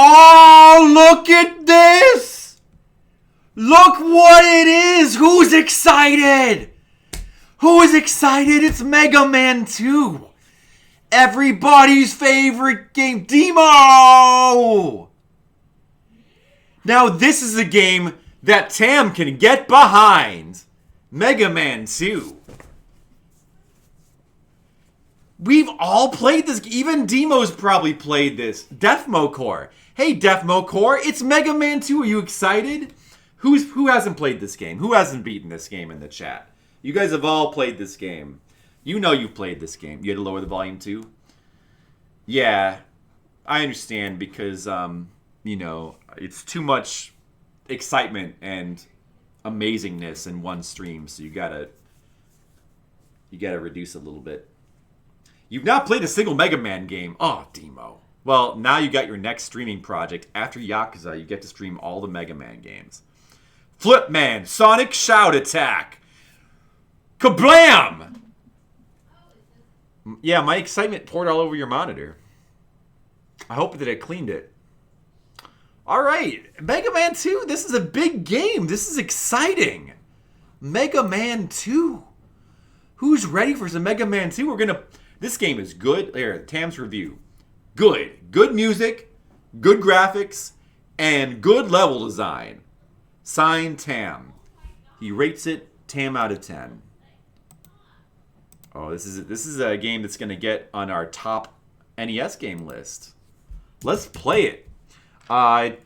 Oh, look at this! Look what it is! Who's excited? Who is excited? It's Mega Man 2. Everybody's favorite game. Demo! Now this is a game that Tam can get behind. Mega Man 2. We've all played this. Even Demo's probably played this. Defmo Core. Hey, Defmo Core, it's Mega Man 2. Are you excited? Who hasn't played this game? Who hasn't beaten this game in the chat? You guys have all played this game. You know you've played this game. You had to lower the volume too? Yeah, I understand because, you know, it's too much excitement and amazingness in one stream, so you gotta reduce a little bit. You've not played a single Mega Man game. Oh, Demo. Well, now you got your next streaming project. After Yakuza, you get to stream all the Mega Man games. Flipman, Sonic Shout Attack. Kablam! Yeah, my excitement poured all over your monitor. I hope that it cleaned it. Alright, Mega Man 2, this is a big game. This is exciting. Mega Man 2. Who's ready for some Mega Man 2? This game is good. Here, Tam's review. Good. Good music, good graphics, and good level design. Signed, Tam. He rates it 10 out of 10. Oh, this is a game that's going to get on our top NES game list. Let's play it. I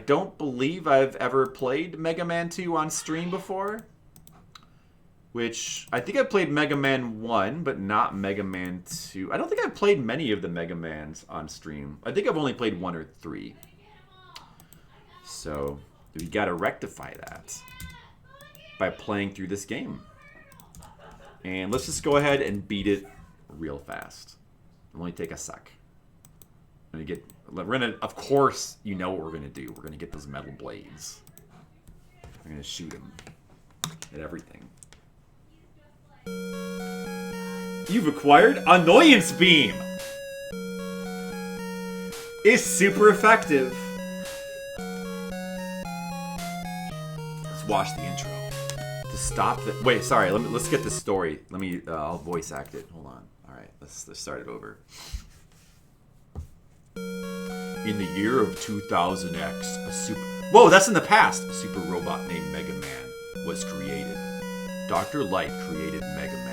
don't believe I've ever played Mega Man 2 on stream before. Which, I think I played Mega Man 1, but not Mega Man 2. I don't think I've played many of the Mega Mans on stream. I think I've only played 1 or 3. So, we gotta rectify that by playing through this game. And let's just go ahead and beat it real fast. It'll only take a sec. We're gonna, of course, you know what we're gonna do. We're gonna get those metal blades. We're gonna shoot them at everything. You've acquired Annoyance Beam. It's super effective. Let's watch the intro. To stop the... Wait, sorry. Let's get the story. I'll voice act it. Hold on. All right, let's start it over. In the year of 2000X, Whoa, that's in the past. A super robot named Mega Man was created. Dr. Light created Mega Man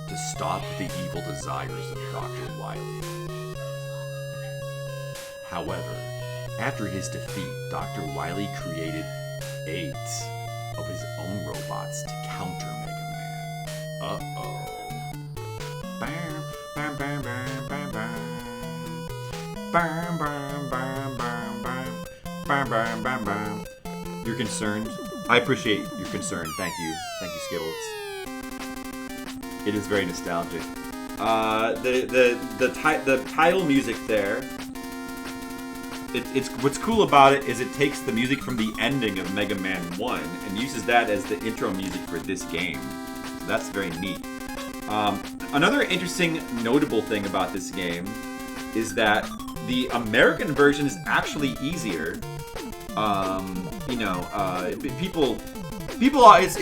to stop the evil desires of Dr. Wily. However, after his defeat, Dr. Wily created 8 of his own robots to counter Mega Man. Uh-oh. Bam, bam, bam, bam, bam, bam. Bam, bam, bam, bam, bam. Bam, bam, bam, bam. You're concerned? I appreciate your concern. Thank you. Thank you, Skittles. It is very nostalgic. The title music there. It's what's cool about it is it takes the music from the ending of Mega Man 1 and uses that as the intro music for this game. So that's very neat. Another interesting, notable thing about this game is that the American version is actually easier.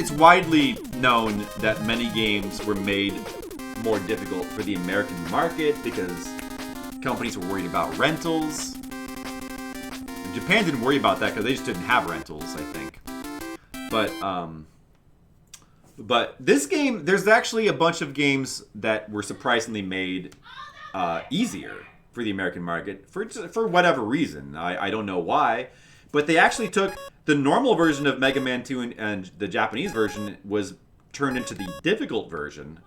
It's widely known that many games were made more difficult for the American market because companies were worried about rentals. Japan didn't worry about that because they just didn't have rentals, I think. But this game, there's actually a bunch of games that were surprisingly made easier for the American market for whatever reason. I don't know why. But they actually took the normal version of Mega Man 2 and the Japanese version was turned into the difficult version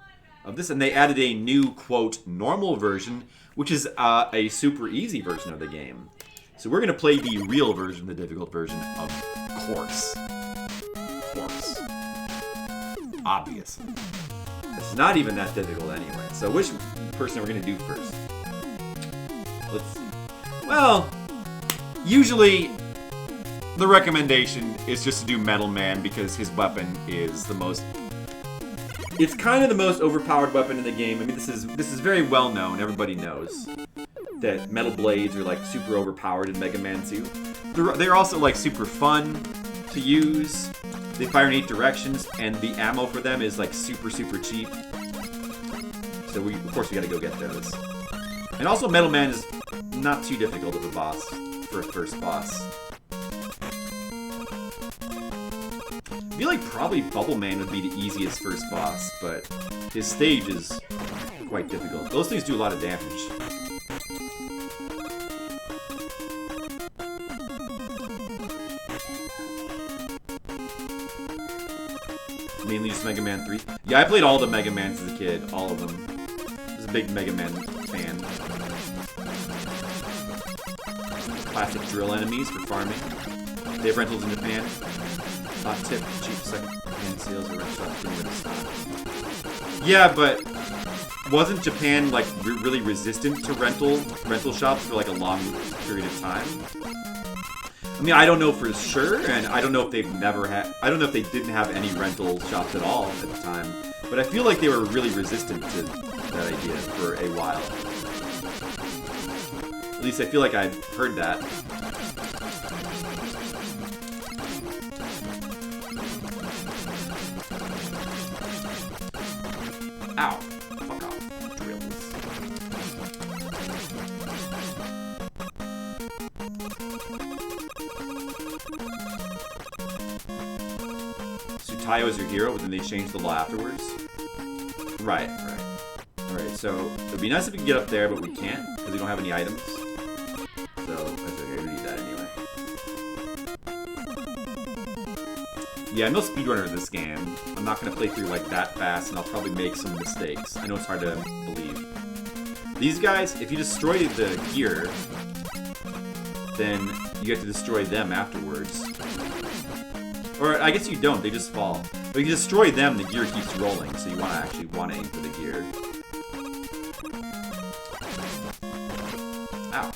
of this. And they added a new, quote, normal version, which is a super easy version of the game. So we're going to play the real version, the difficult version, of course. Of course. Obviously. It's not even that difficult anyway. So which person are we going to do first? Let's see. Well, usually the recommendation is just to do Metal Man because his weapon is the most... It's kind of the most overpowered weapon in the game. I mean, this is very well known. Everybody knows. that metal blades are like super overpowered in Mega Man 2. They're also like super fun to use. They fire in 8 directions, and the ammo for them is like super cheap. So of course we gotta go get those. And also Metal Man is not too difficult of a boss for a first boss. I feel like probably Bubble Man would be the easiest first boss, but his stage is quite difficult. Those things do a lot of damage. Mainly just Mega Man 3. Yeah, I played all the Mega Mans as a kid. All of them. I was a big Mega Man fan. Classic drill enemies for farming. They have rentals in Japan. Hot tip, cheap second-hand sales or rental shops. Yeah, but wasn't Japan like really resistant to rental shops for like a long period of time? I mean, I don't know for sure, and I don't know if they've never had. I don't know if they didn't have any rental shops at all at the time. But I feel like they were really resistant to that idea for a while. At least I feel like I've heard that. Ow. Fuck off. Drills. So Tayo is your hero, but then they changed the law afterwards? Right. Alright, so it would be nice if we could get up there, but we can't, because we don't have any items. So, that's okay, we need that anyway. Yeah, I'm no speedrunner in this game. I'm not going to play through like that fast, and I'll probably make some mistakes. I know it's hard to believe. These guys, if you destroy the gear, then you get to destroy them afterwards. Or I guess you don't, they just fall. But if you destroy them, the gear keeps rolling, so you want to actually aim for the gear. Ow.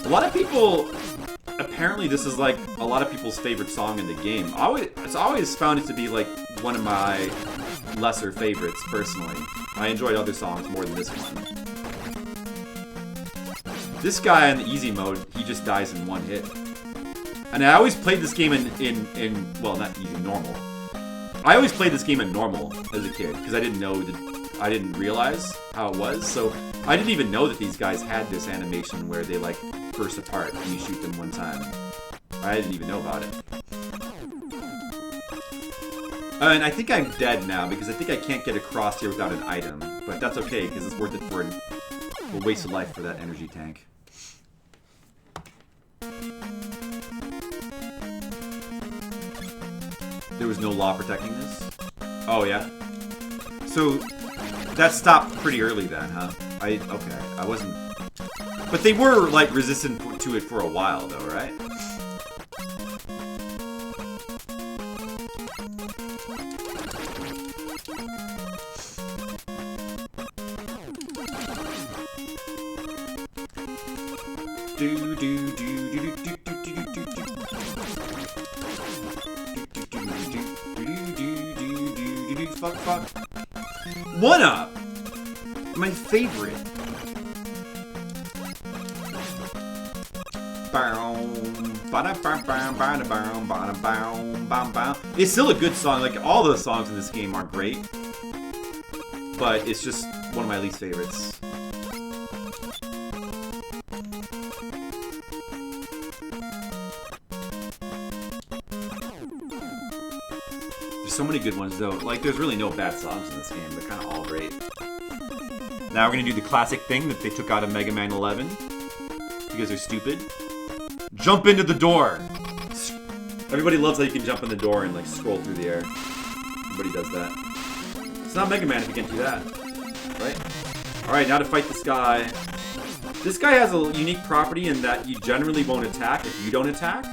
A lot of people, apparently this is like a lot of people's favorite song in the game. It's always found it to be like one of my lesser favorites, personally. I enjoyed other songs more than this one. This guy in the easy mode, he just dies in one hit. And I always played this game in well, not easy, normal. I always played this game in normal as a kid, because I didn't realize how it was, so I didn't even know that these guys had this animation where they like burst apart and you shoot them one time. I didn't even know about it. And I think I'm dead now, because I think I can't get across here without an item. But that's okay, because it's worth it for a waste of life for that energy tank. There was no law protecting this? Oh, yeah? So, that stopped pretty early then, huh? Okay, I wasn't... But they were, like, resistant to it for a while, though, right? Fuck. One Up! My favorite. It's still a good song. Like, all the songs in this game are great. But it's just one of my least favorites. So many good ones, though. Like, there's really no bad songs in this game. They're kind of all great. Now we're going to do the classic thing that they took out of Mega Man 11. Because they're stupid. Jump into the door! Everybody loves how you can jump in the door and, like, scroll through the air. Everybody does that. It's not Mega Man if you can't do that. Right? Alright, now to fight this guy. This guy has a unique property in that you generally won't attack if you don't attack.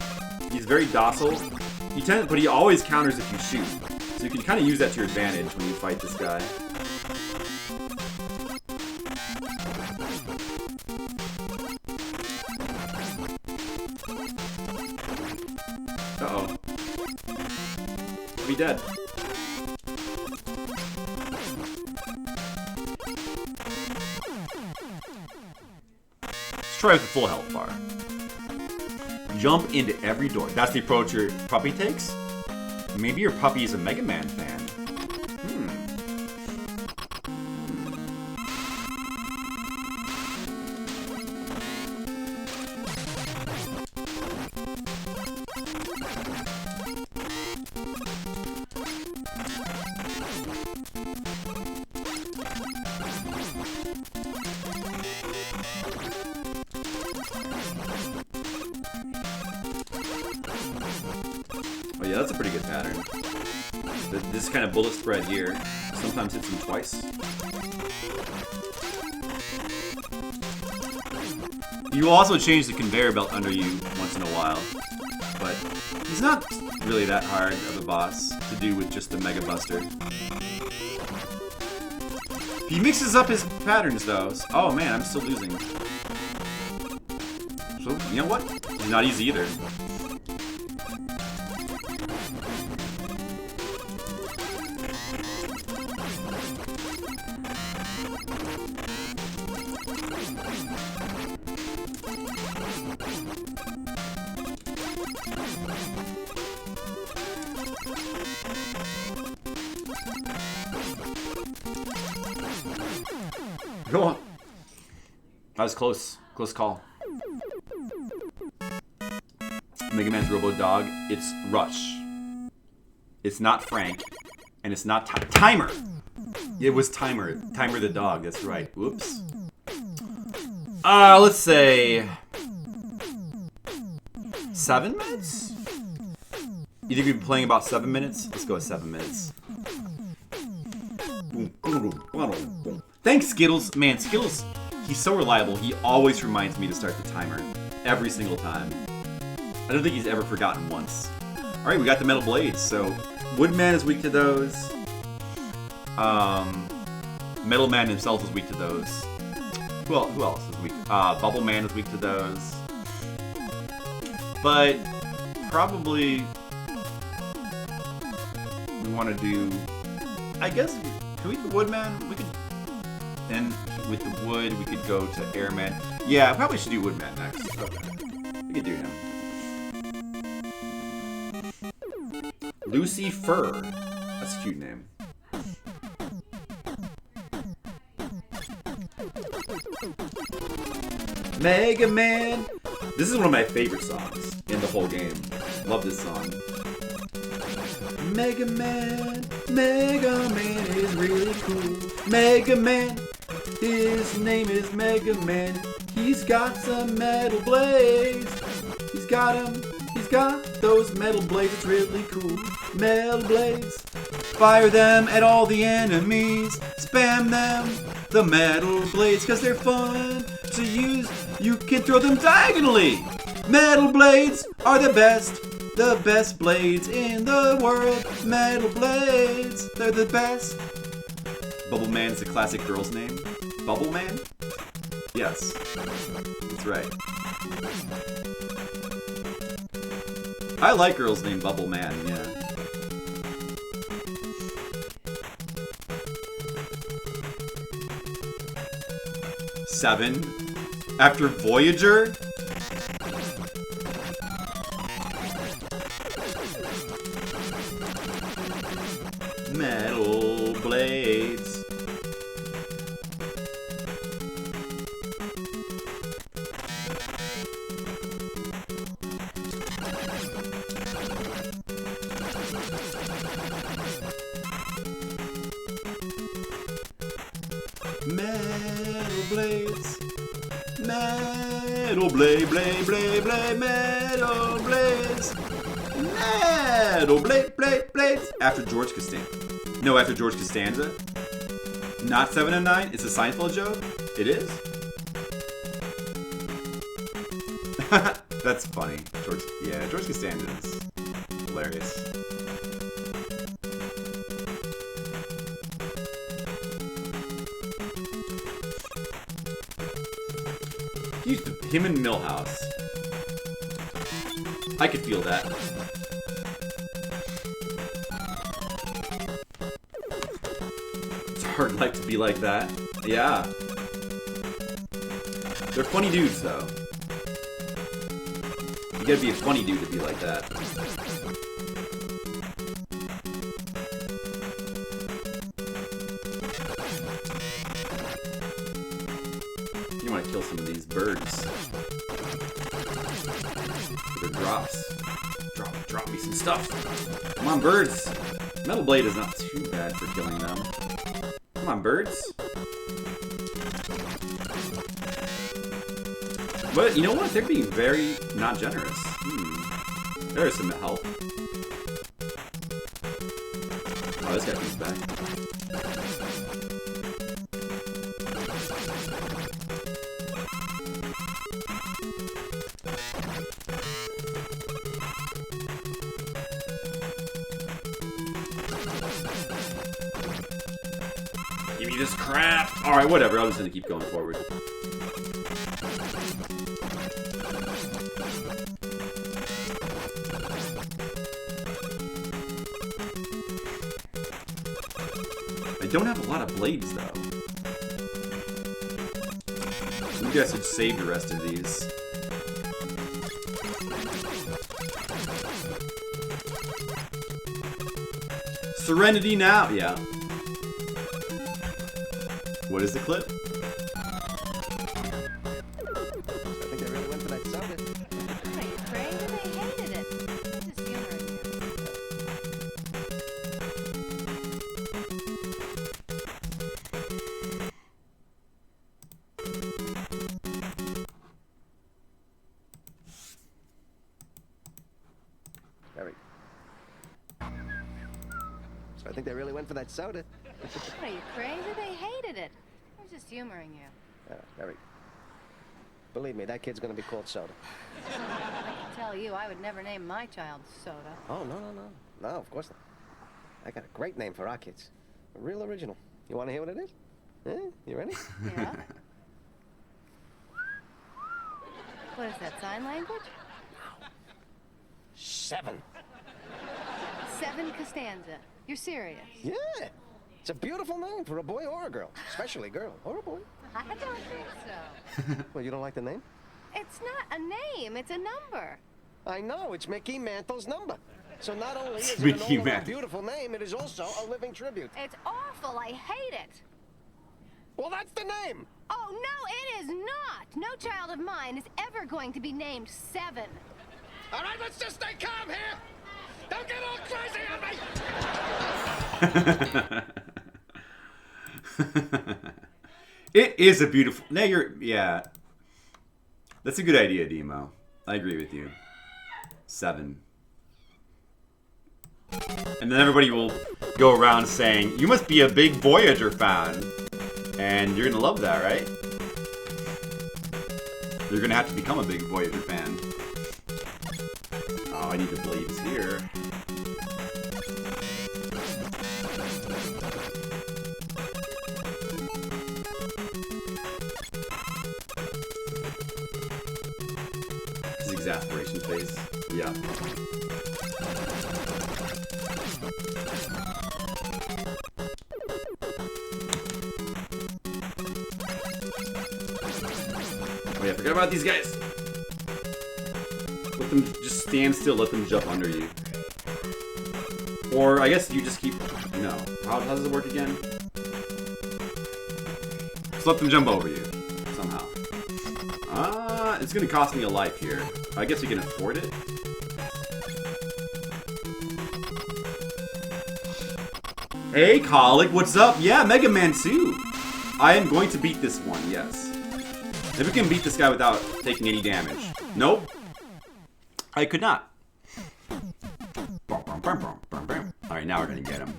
He's very docile. But he always counters if you shoot. So you can kind of use that to your advantage when you fight this guy. Uh-oh. Be dead. Let's try with the full health bar. Jump into every door. That's the approach your puppy takes? Maybe your puppy is a Mega Man fan. Oh yeah, that's a pretty good pattern. This kind of bullet spread here sometimes hits him twice. You will also change the conveyor belt under you once in a while, but he's not really that hard of a boss to do with just the Mega Buster. He mixes up his patterns though. Oh man, I'm still losing. So, you know what? He's not easy either. Go on. That was close. Close call. Mega Man's Robo Dog. It's Rush. It's not Frank. And it's not Timer. It was Timer. Timer the dog. That's right. Whoops. Let's say 7 minutes? You think we've been playing about 7 minutes? Let's go with 7 minutes. Thanks, Skittles. Man, Skittles, he's so reliable. He always reminds me to start the timer. Every single time. I don't think he's ever forgotten once. Alright, we got the metal blades. So, Woodman is weak to those. Metal Man himself is weak to those. Who else is weak? Bubble Man is weak to those. But, probably, we want to do... I guess, can we do Woodman? We could... Then, with the wood, we could go to Airman. Yeah, I probably should do Woodman next. Okay. We could do him. Lucy Fur. That's a cute name. Mega Man! This is one of my favorite songs in the whole game. Love this song. Mega Man is really cool. Mega Man, his name is Mega Man. He's got some metal blades. He's got those metal blades. It's really cool. Metal blades. Fire them at all the enemies. Spam them, the metal blades, cause they're fun to use. You can throw them diagonally. Metal blades are the best blades in the world. Metal blades, they're the best. Bubble Man is a classic girl's name. Bubble Man? Yes, that's right. I like girls named Bubble Man, yeah. Seven? After Voyager? Metal blades. Metal blades. Metal blade, blade, blade, blade, metal blades. Metal blade, blade, blades. After George Costanza. No, after George Costanza. Not 7 and 9. It's a Seinfeld joke. It is. That's funny. George Costanza is hilarious. Him and Milhouse. I could feel that. would like to be like that. Yeah. They're funny dudes, though. You gotta be a funny dude to be like that. You want to kill some of these birds. For their drops. Drop me some stuff. Come on, birds. Metal Blade is not too bad for killing them. Come on, birds. But you know what? They're being very not generous. There's some help. Oh, this guy comes back. Give me this crap! Alright, whatever. I'm just gonna keep going forward. I don't have a lot of blades, though. Maybe I should save the rest of these. Serenity now! Yeah. What is the clip? I think they really went for that soda. Are you crazy? They hated it. Just humoring you. Very. So I think they really went for that soda. Are you crazy? They hated it. I was just humoring you. Very. Believe me, that kid's gonna be called Soda. I can tell you, I would never name my child Soda. Oh, no. No, of course not. I got a great name for our kids. A real original. You wanna hear what it is? You ready? Yeah? What is that, sign language? 7. 7 Costanza. You're serious? Yeah. It's a beautiful name for a boy or a girl. Especially a girl or a boy. I don't think so. Well, you don't like the name? It's not a name, it's a number. I know, it's Mickey Mantle's number. So not only is it Mickey an all-around Mantle. beautiful name, it is also a living tribute. It's awful, I hate it. Well, that's the name! Oh, no, it is not. No child of mine is ever going to be named 7. All right, let's just stay calm here! Don't get all crazy on me! It is a beautiful... Now yeah. That's a good idea, Demo. I agree with you. 7. And then everybody will go around saying, you must be a big Voyager fan. And you're gonna love that, right? You're gonna have to become a big Voyager fan. Oh, I need the blades here. His exasperation face. Yeah. Oh yeah, forget about these guys. Let them just stand still, let them jump under you. Or I guess you just keep, no. How does it work again? Just let them jump over you, somehow. It's gonna cost me a life here. I guess we can afford it. Hey, Colic, what's up? Yeah, Mega Man 2. I am going to beat this one, yes. If we can beat this guy without taking any damage. Nope. I could not. Alright, now we're gonna get him.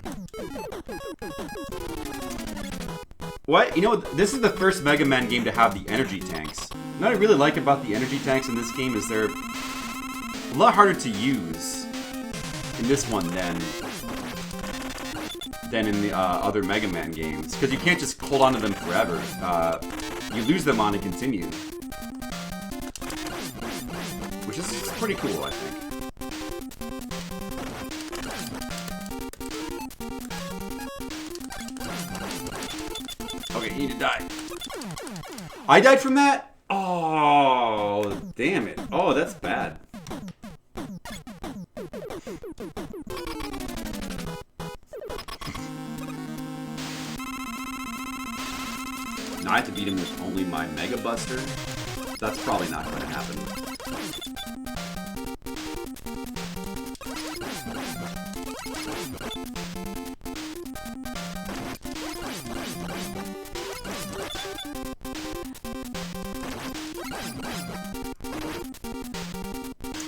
What? You know, this is the first Mega Man game to have the energy tanks. What I really like about the energy tanks in this game is they're a lot harder to use in this one than in the other Mega Man games. Because you can't just hold on to them forever. You lose them on and continue. Which is pretty cool, I think. need to die. I died from that? Oh, damn it. Oh, that's bad. Now I have to beat him with only my Mega Buster. That's probably not going to happen.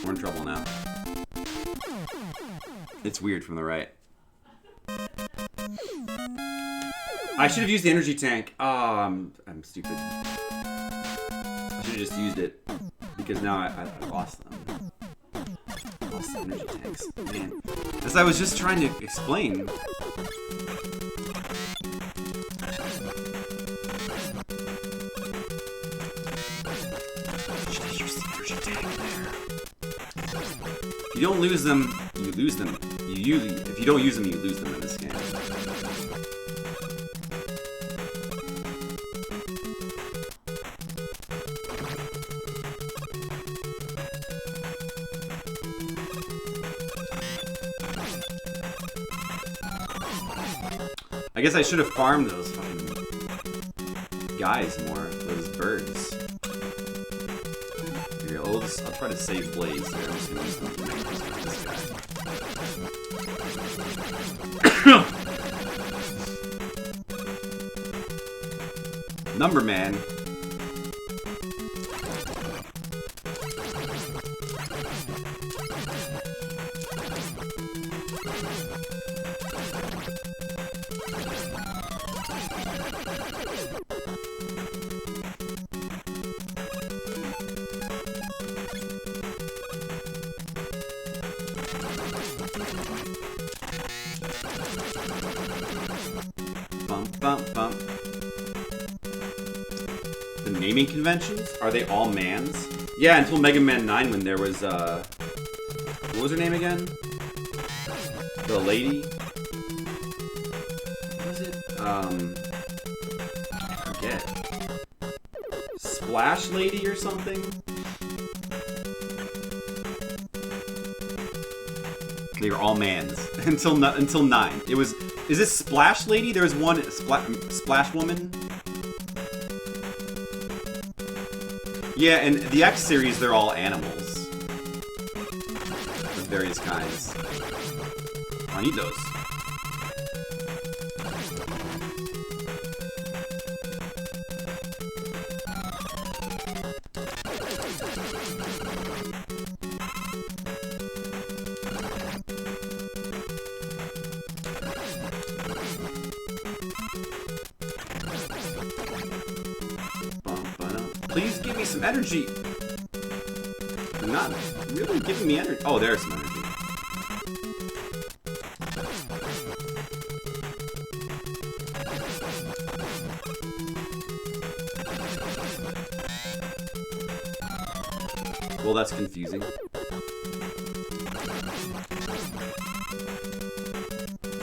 We're in trouble now. It's weird from the right. I should have used the energy tank. I'm stupid. I should have just used it. Because now I lost them. I lost the energy tanks. Man. As I was just trying to explain. Should have used the energy tank there. If you don't lose them, you lose them. If you don't use them, you lose them in this game. I guess I should have farmed those fucking guys more, those birds. Here, I'll try to save Blaze here. I'm just gonna use them to make this guy. Number Man. The naming conventions? Are they all mans? Yeah, until Mega Man 9 when there was, what was her name again? The lady? What was it? I forget. Splash Lady or something? They were all mans. until 9. It was... Is this Splash Lady? There was one Splash Woman. Yeah, in the X series, they're all animals of various kinds. I need those. Please give me some energy. You're not really giving me energy. Oh, there's some energy. Well, that's confusing.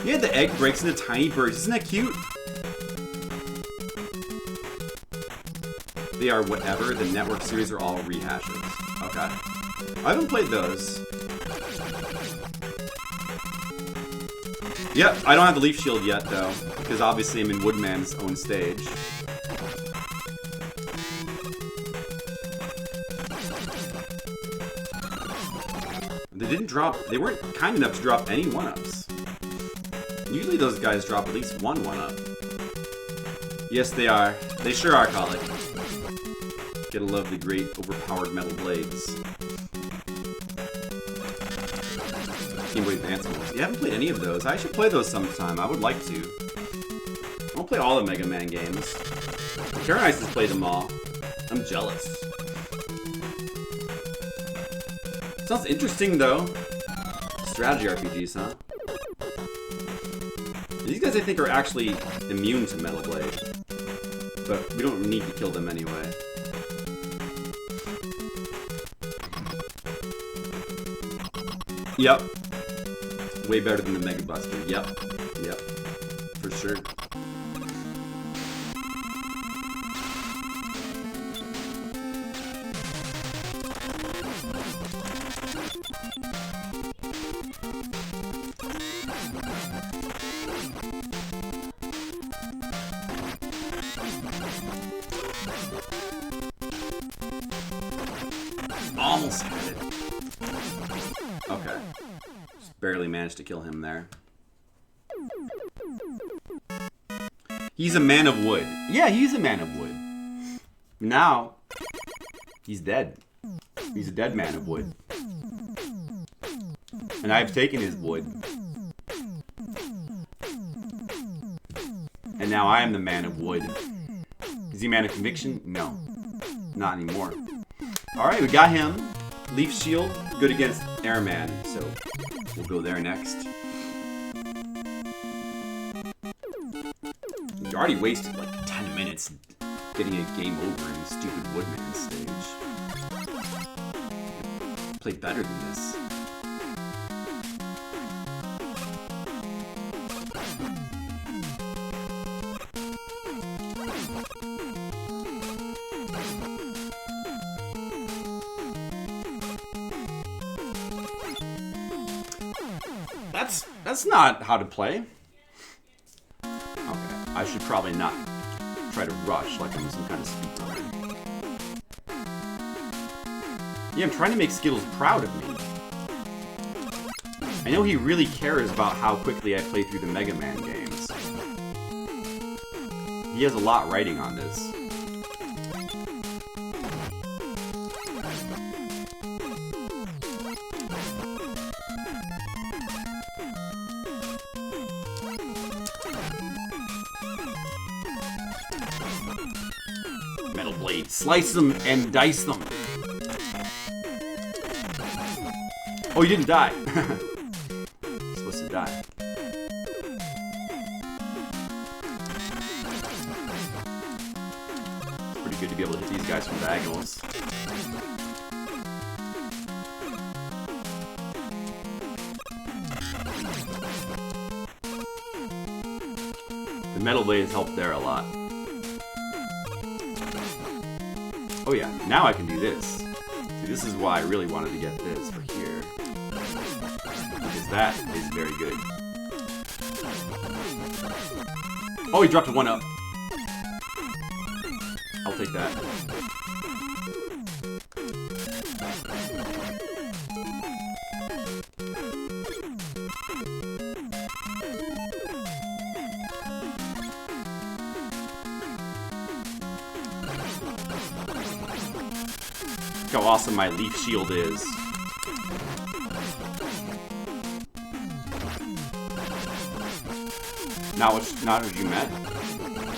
Yeah, the egg breaks into tiny birds. Isn't that cute? They are whatever. The network series are all rehashes. Okay. I haven't played those. Yep, I don't have the Leaf Shield yet, though. Because obviously I'm in Woodman's own stage. They didn't drop... They weren't kind enough to drop any 1-ups. Usually those guys drop at least one 1-up. Yes, they are. They sure are, Colic. Gotta love the great, overpowered metal blades. Game Boy Advance ones. You haven't played any of those. I should play those sometime. I would like to. I won't play all the Mega Man games. Karen Ice has played them all. I'm jealous. Sounds interesting, though. Strategy RPGs, huh? These guys, I think, are actually immune to Metal Blade. But we don't need to kill them anyway. Yep. Way better than the Mega Buster. Yep. Yep. For sure. almost had it. Okay. Just barely managed to kill him there. He's a man of wood. Yeah, he's a man of wood. Now, he's dead. He's a dead man of wood. And I've taken his wood. And now I am the man of wood. Is he a man of conviction? No. Not anymore. Alright, we got him. Leaf Shield, good against Airman. So, we'll go there next. You already wasted like 10 minutes getting a game over in stupid Woodman stage. Play better than this. That's not how to play. Okay, I should probably not try to rush like I'm some kind of speedrunner. Yeah, I'm trying to make Skittles proud of me. I know he really cares about how quickly I play through the Mega Man games. He has a lot writing on this. Metal Blade. Slice them and dice them. Oh, you didn't die. You're supposed to die. It's pretty good to be able to hit these guys from diagonals. The Metal Blades help there a lot. Oh yeah, now I can do this. See, this is why I really wanted to get this for here. Because that is very good. Oh, he dropped a 1-up. I'll take that. Look how awesome my leaf shield is. Not what you meant?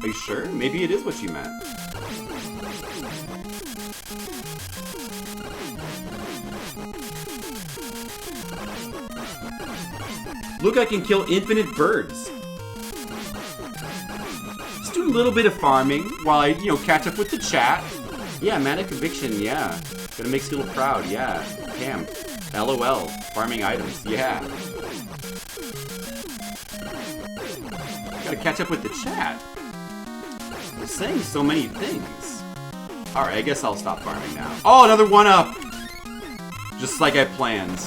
Are you sure? Maybe it is what you meant. Look, I can kill infinite birds. Just do a little bit of farming while I, catch up with the chat. Yeah, man of conviction, yeah. Gonna make Skittle proud, yeah. Cam. LOL. Farming items, yeah. Gotta catch up with the chat. They're saying so many things. Alright, I guess I'll stop farming now. Oh, another 1-up! Just like I planned.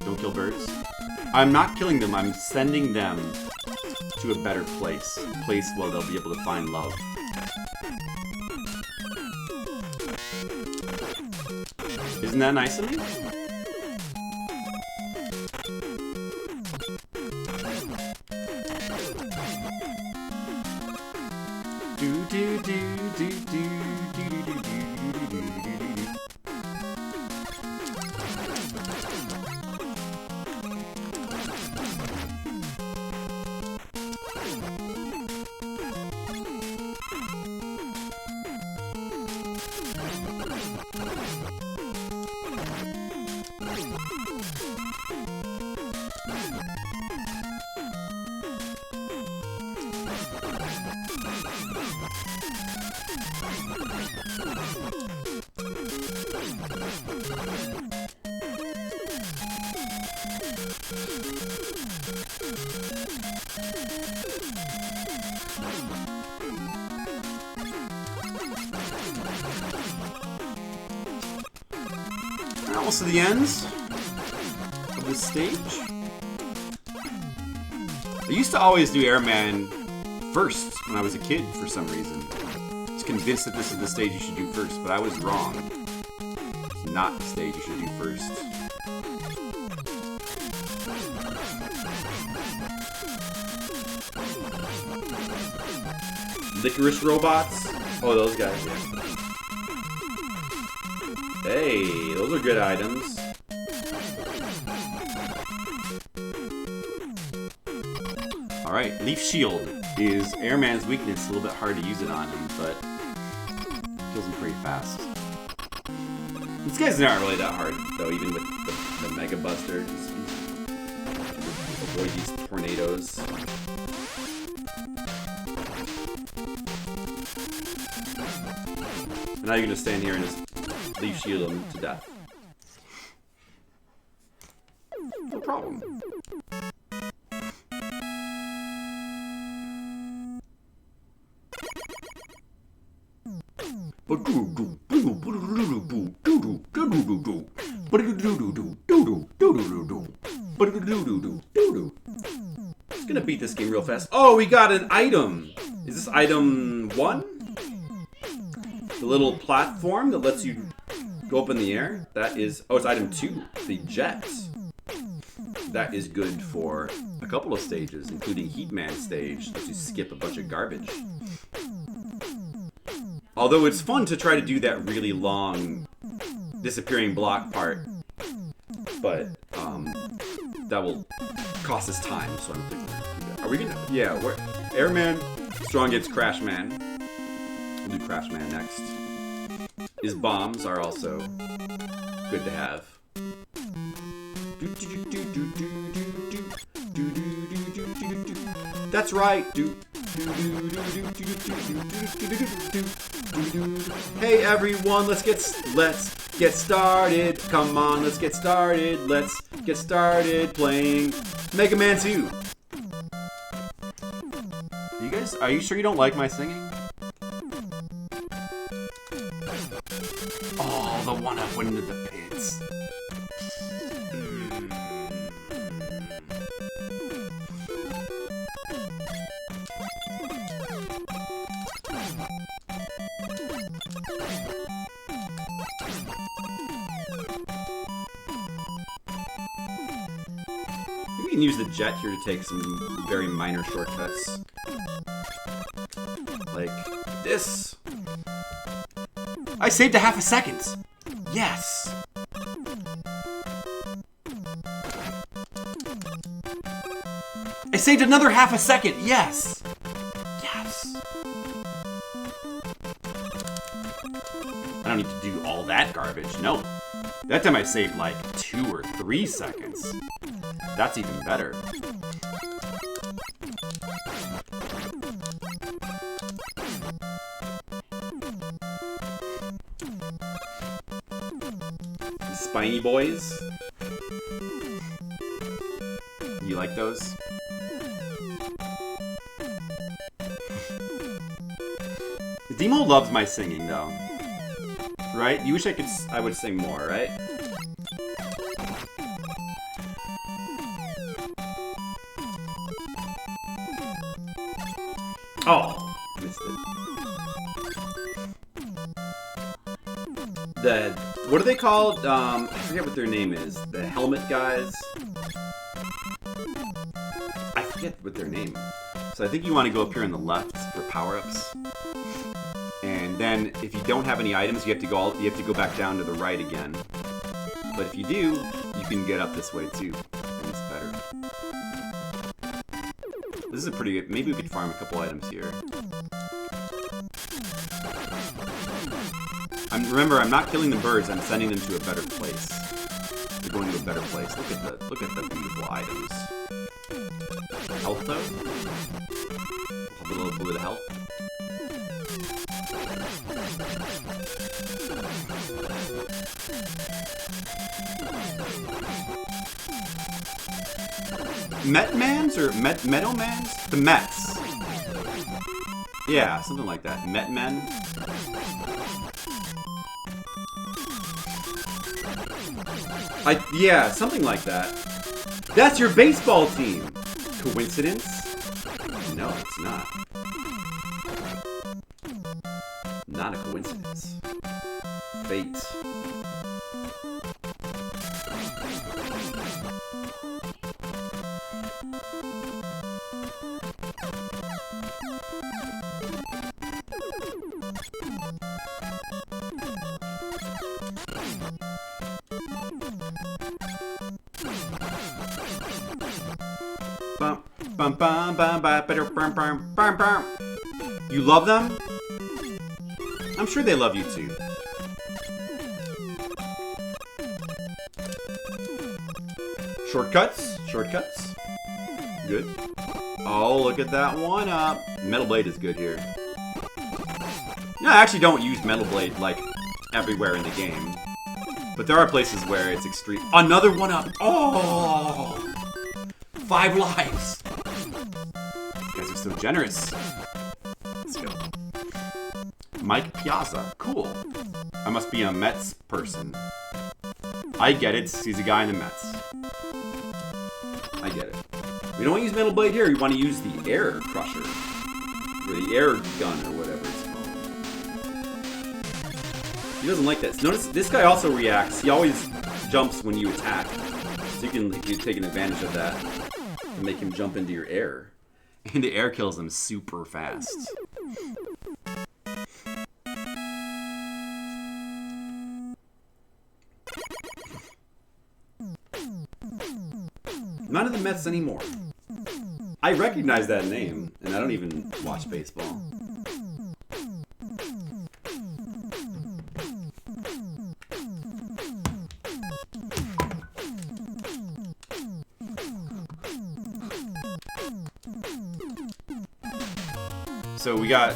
Don't kill birds. I'm not killing them, I'm sending them to a better place. A place where they'll be able to find love. Isn't that nice of me? Do do do do do do do do do do do. almost to the end of this stage. I used to always do Airman first when I was a kid for some reason. I was convinced that this is the stage you should do first, but I was wrong. It's not the stage you should do first. Licorice robots? Oh, those guys, yeah. Hey, those are good items. Alright, Leaf Shield is Airman's weakness. A little bit hard to use it on him, but kills him pretty fast. These guys aren't really that hard, though, even with the Mega Buster. Just avoid these tornadoes. And now you're gonna stand here and just Leaf Shield him to death. No problem. Gonna beat this game real fast. Oh, we got an item. Is this item 1? The little platform that lets you go up in the air? That is... Oh, it's item 2. The jet. That is good for a couple of stages, including Heatman stage. Lets you skip a bunch of garbage. Although it's fun to try to do that really long disappearing block part. But, that will cost us time, so I don't think we're gonna do that. Are we gonna... Yeah, we're... Airman, strong against Crashman. We'll do Crashman next. His bombs are also good to have. That's right. Hey everyone, let's get started. Come on, let's get started. Let's get started playing Mega Man 2. You guys, are you sure you don't like my singing? Oh, the one-up went into the pits. We can use the jet here to take some very minor shortcuts. Like this. I saved a half a second. Yes. I saved another half a second. Yes. Yes. I don't need to do all that garbage. No. That time I saved like 2 or 3 seconds. That's even better. Spiny boys. You like those? Demo loves my singing though. Right? You wish I would sing more, right? Oh, missed it. What are they called? I forget what their name is. The helmet guys? I forget what their name is. So I think you want to go up here on the left for power-ups. And then if you don't have any items, you have to go back down to the right again. But if you do, you can get up this way too. And it's better. This is a pretty good... Maybe we could farm a couple items here. Remember, I'm not killing the birds. I'm sending them to a better place. They're going to a better place. Look at the beautiful items. Health though. A little bit of health. Metmans or Meadowmans? The Mets. Yeah, something like that. Metmen. Yeah, something like that. That's your baseball team. Coincidence? No, it's not. Not a coincidence. Fate. Bum, bum, bum, bum, bum, bum, bum, bum, bum. You love them? I'm sure they love you too. Shortcuts? Shortcuts? Good. Oh, look at that one up. Metal Blade is good here. No, I actually don't use Metal Blade like everywhere in the game. But there are places where it's extreme. Another one up. Oh! 5 lives. You guys are so generous. Let's go. Mike Piazza. Cool. I must be a Mets person. I get it. He's a guy in the Mets. I get it. We don't use Metal Blade here. We want to use the air crusher. Or the air gun or whatever it's called. He doesn't like that. Notice this guy also reacts. He always jumps when you attack. So you can take an advantage of that. And make him jump into your air. And the air kills him super fast. None of the Mets anymore. I recognize that name, and I don't even watch baseball. So we got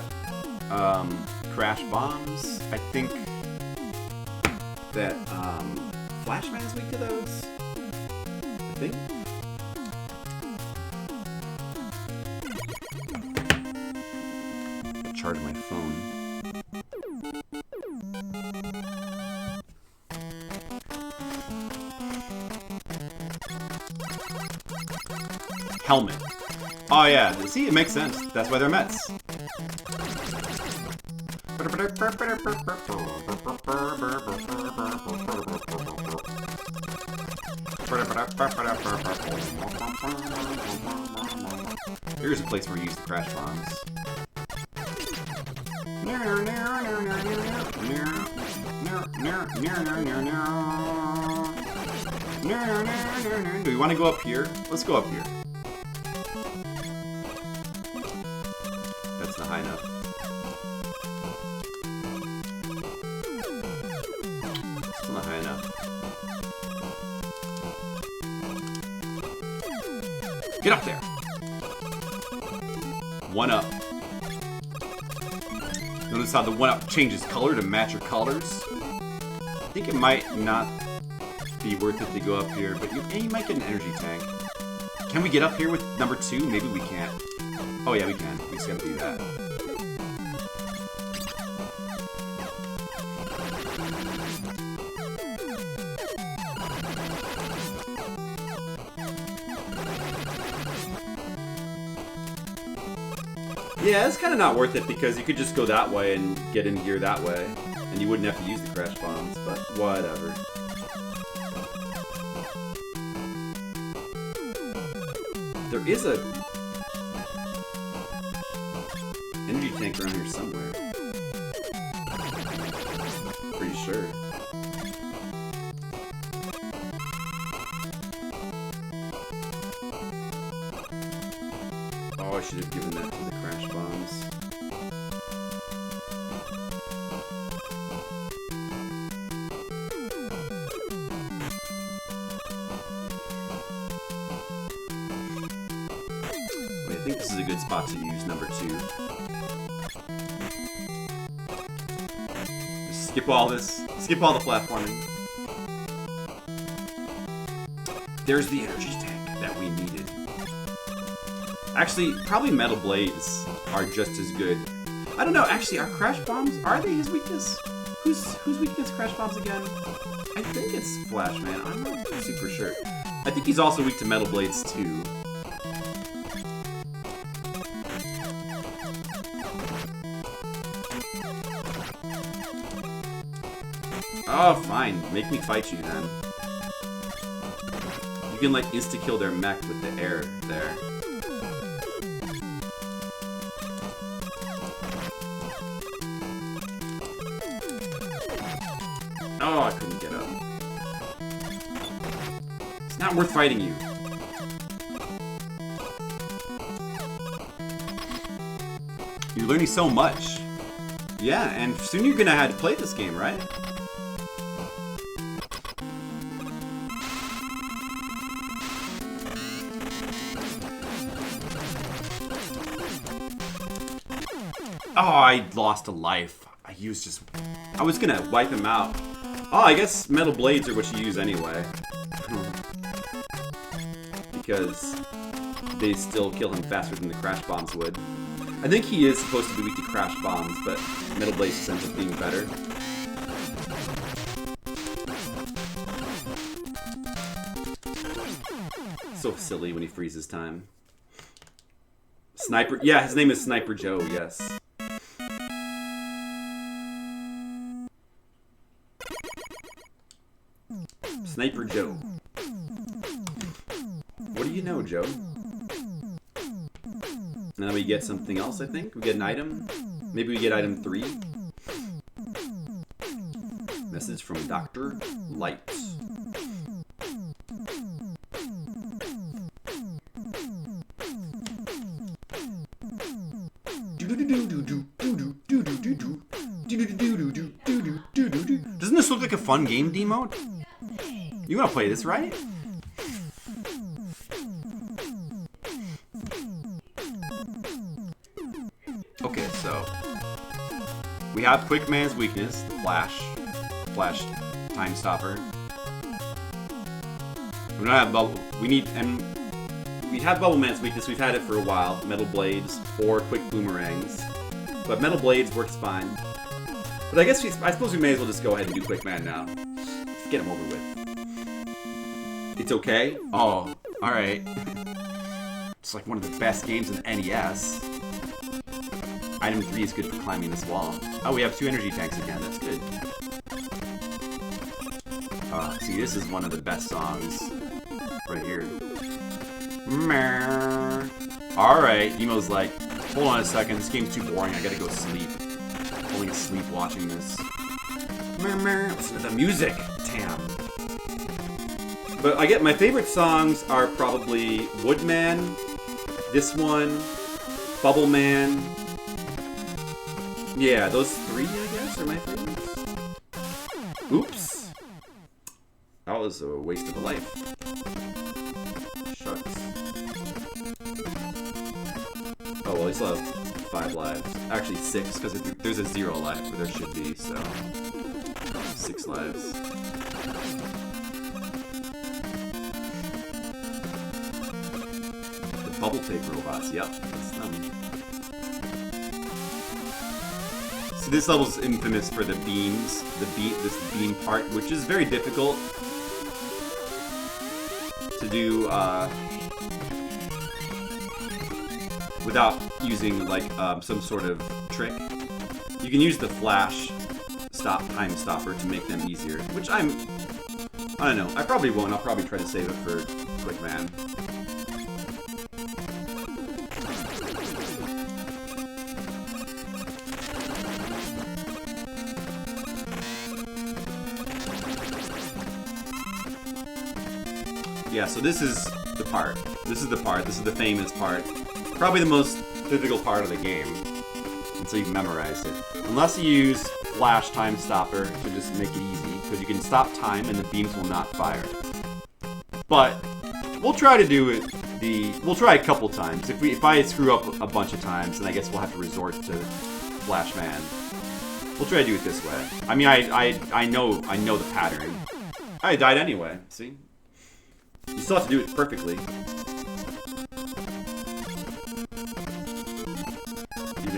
crash bombs. I think that Flashman's weak to those. I think. Charge my phone. Helmet. Oh yeah, see, it makes sense. That's why they're Mets. Here's a place where you use the crash bombs. Do we want to go up here? Let's go up here. That's not high enough. Still not high enough. Get up there! One up. Notice how the one up changes color to match your colors. I think it might not be worth it to go up here, but you might get an energy tank. Can we get up here with number 2? Maybe we can't. Oh yeah, we can. We just gotta do that. Yeah, it's kind of not worth it because you could just go that way and get in here that way, and you wouldn't have to use the crash bombs, but whatever. There is a energy tank around here somewhere. Pretty sure. Oh, I should have given that to the crash bombs. Wait, I think this is a good spot to use number 2. Just skip all this. Skip all the platforming. There's the energy tank that we needed. Actually, probably Metal Blades are just as good. I don't know, actually, are Crash Bombs, are they his weakness? Who's weak against crash bombs again? I think it's Flash Man. I'm not super sure. I think he's also weak to metal blades too. Oh, fine. Make me fight you then. You can like insta-kill their mech with the air there. Oh, I couldn't get up. It's not worth fighting you. You're learning so much. Yeah, and soon you're gonna have to play this game, right? Oh, I lost a life. I was gonna wipe him out. Oh, I guess metal blades are what you use anyway. Because they still kill him faster than the crash bombs would. I think he is supposed to be weak to crash bombs, but metal blades just ends up being better. So silly when he freezes time. Sniper, yeah, his name is Sniper Joe, yes. Sniper Joe. What do you know, Joe? Now we get something else, I think. We get an item. Maybe we get item 3. Message from Dr. Light. Doesn't this look like a fun game, D-Mode? You wanna play this, right? Okay, so we have Quick Man's weakness, the Flash time stopper. We don't have Bubble. We have Bubble Man's weakness. We've had it for a while. Metal blades or quick boomerangs, but metal blades works fine. But I suppose we may as well just go ahead and do Quick Man now. Just get him over with. It's okay. Oh, all right. It's like one of the best games in the NES. Item 3 is good for climbing this wall. Oh, we have 2 energy tanks again. That's good. See, this is one of the best songs. Right here. Alright, Nemo's like, hold on a second, this game's too boring, I gotta go sleep. Falling asleep watching this. Listen to the music, Tam. But I get my favorite songs are probably Woodman, this one, Bubble Man. Yeah, those 3, I guess, are my favorites. Oops. That was a waste of a life. Shucks. Oh, well, I still have 5 lives. Actually, 6, because there's a 0 life, where there should be, so... 6 lives. The bubble tape robots, yep, that's them. See, this level's infamous for the beams, this beam part, which is very difficult to do without using like some sort of trick. You can use the flash time stopper to make them easier, which I don't know. I probably won't. I'll probably try to save it for Quick Man. Yeah, so this is the part. This is the famous part. Probably the most difficult part of the game. Until you've memorized it. Unless you use Flash Time Stopper to just make it easy. Because you can stop time and the beams will not fire. But, we'll try to do it we'll try a couple times. If I screw up a bunch of times, then I guess we'll have to resort to Flash Man. We'll try to do it this way. I mean, I know the pattern. I died anyway, see? You still have to do it perfectly. Even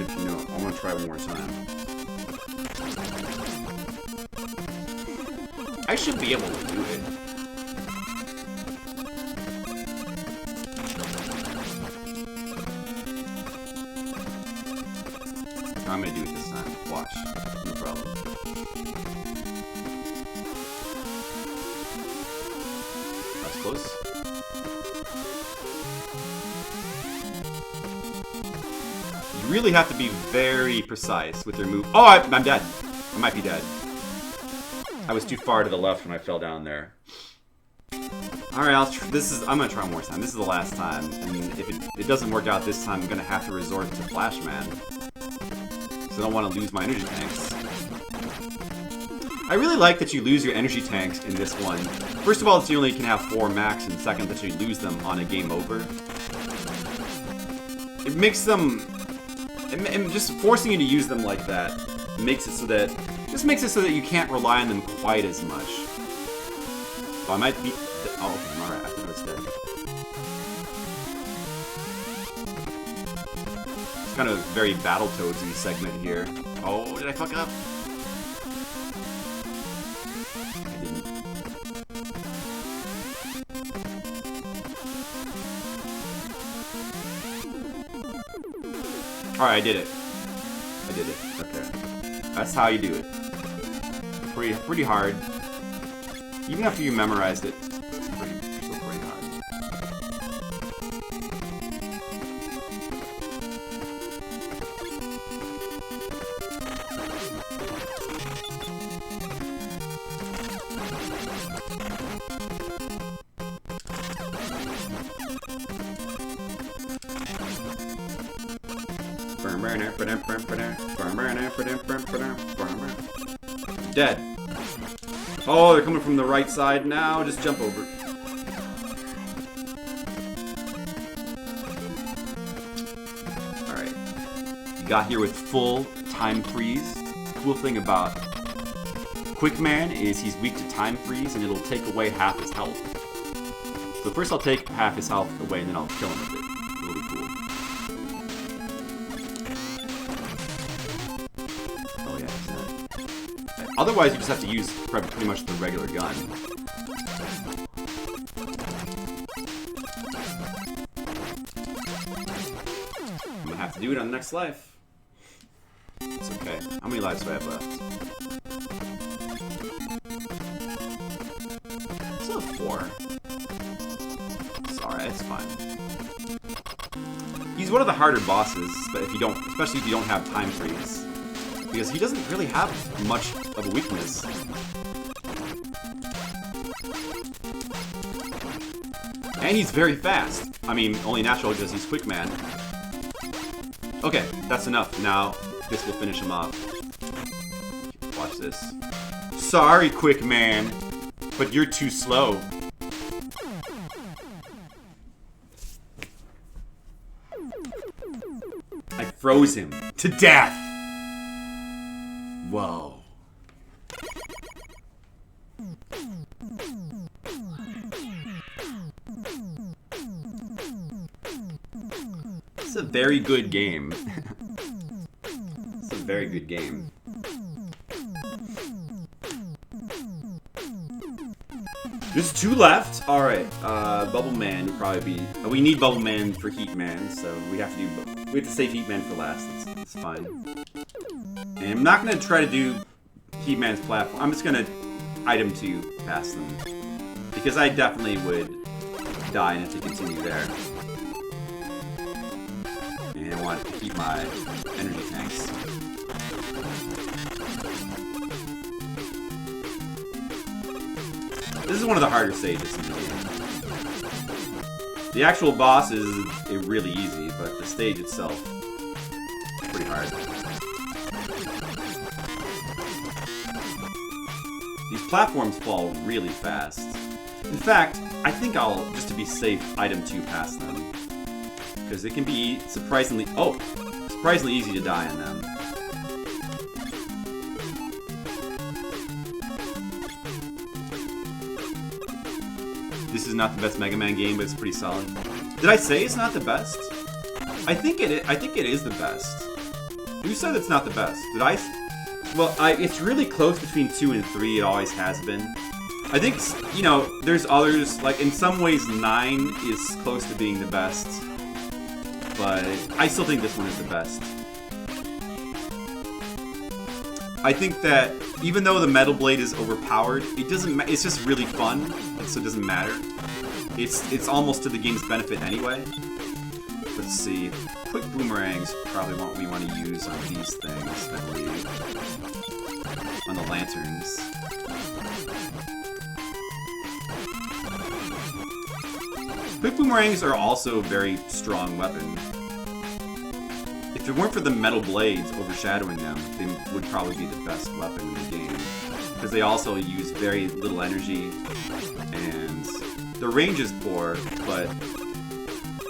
if you know, I want to try one more time. I should be able to do it. I'm gonna do it this time. Watch. No problem. That's close. You really have to be very precise with your move. Oh, I'm dead. I might be dead. I was too far to the left when I fell down there. All right, I'm gonna try one more time. This is the last time, and if it doesn't work out this time, I'm gonna have to resort to Flashman. So I don't want to lose my energy tanks. I really like that you lose your energy tanks in this one. First of all, that you only can have 4 max, and second, that you lose them on a game over. It makes them... And just forcing you to use them like that makes it so that... Just makes it so that you can't rely on them quite as much. Oh, I might be... Oh, okay, alright, I thought I was dead. It's kind of very Battletoads-y segment here. Oh, did I fuck up? I didn't. Alright, I did it. I did it. Okay. That's how you do it. Pretty hard. Even after you memorized it, it's still pretty hard. Dead. Oh, they're coming from the right side now. Just jump over. Alright. You got here with full time freeze. Cool thing about Quickman is he's weak to time freeze and it'll take away half his health. So first I'll take half his health away and then I'll kill him with it. It'll be cool. Oh yeah, it's not. Otherwise, you just have to use pretty much the regular gun. I'm gonna have to do it on the next life. It's okay. How many lives do I have left? Still 4. It's alright, it's fine. He's one of the harder bosses, but especially if you don't have time freeze. Because he doesn't really have much of a weakness. And he's very fast. I mean, only natural because he's Quickman. Okay, that's enough. Now, this will finish him off. Watch this. Sorry, Quickman, but you're too slow. I froze him to death. Whoa. It's a very good game. It's a very good game. There's 2 left. All right. Bubble Man would probably be. We need Bubble Man for Heat Man, so we have to save Heat Man for last. That's fine. And I'm not going to try to do Heat Man's platform. I'm just going to item 2 past them. Because I definitely would die and have to continue there. And I want to keep my energy tanks. This is one of the harder stages in the game. The actual boss is really easy, but the stage itself is pretty hard. These platforms fall really fast. In fact, I think I'll, just to be safe, item 2 past them. Because it can be surprisingly easy to die in them. This is not the best Mega Man game, but it's pretty solid. Did I say it's not the best? I think it is the best. Who said it's not the best? Did I? Well, it's really close between 2 and 3. It always has been. I think, you know, there's others, like, in some ways 9 is close to being the best, but I still think this one is the best. I think that even though the Metal Blade is overpowered, it doesn't it's just really fun, so it doesn't matter. It's almost to the game's benefit anyway. Let's see. Quick boomerangs probably what we want to use on these things, I believe. On the lanterns. Quick boomerangs are also a very strong weapon. If it weren't for the metal blades overshadowing them, they would probably be the best weapon in the game. Because they also use very little energy, and the range is poor, but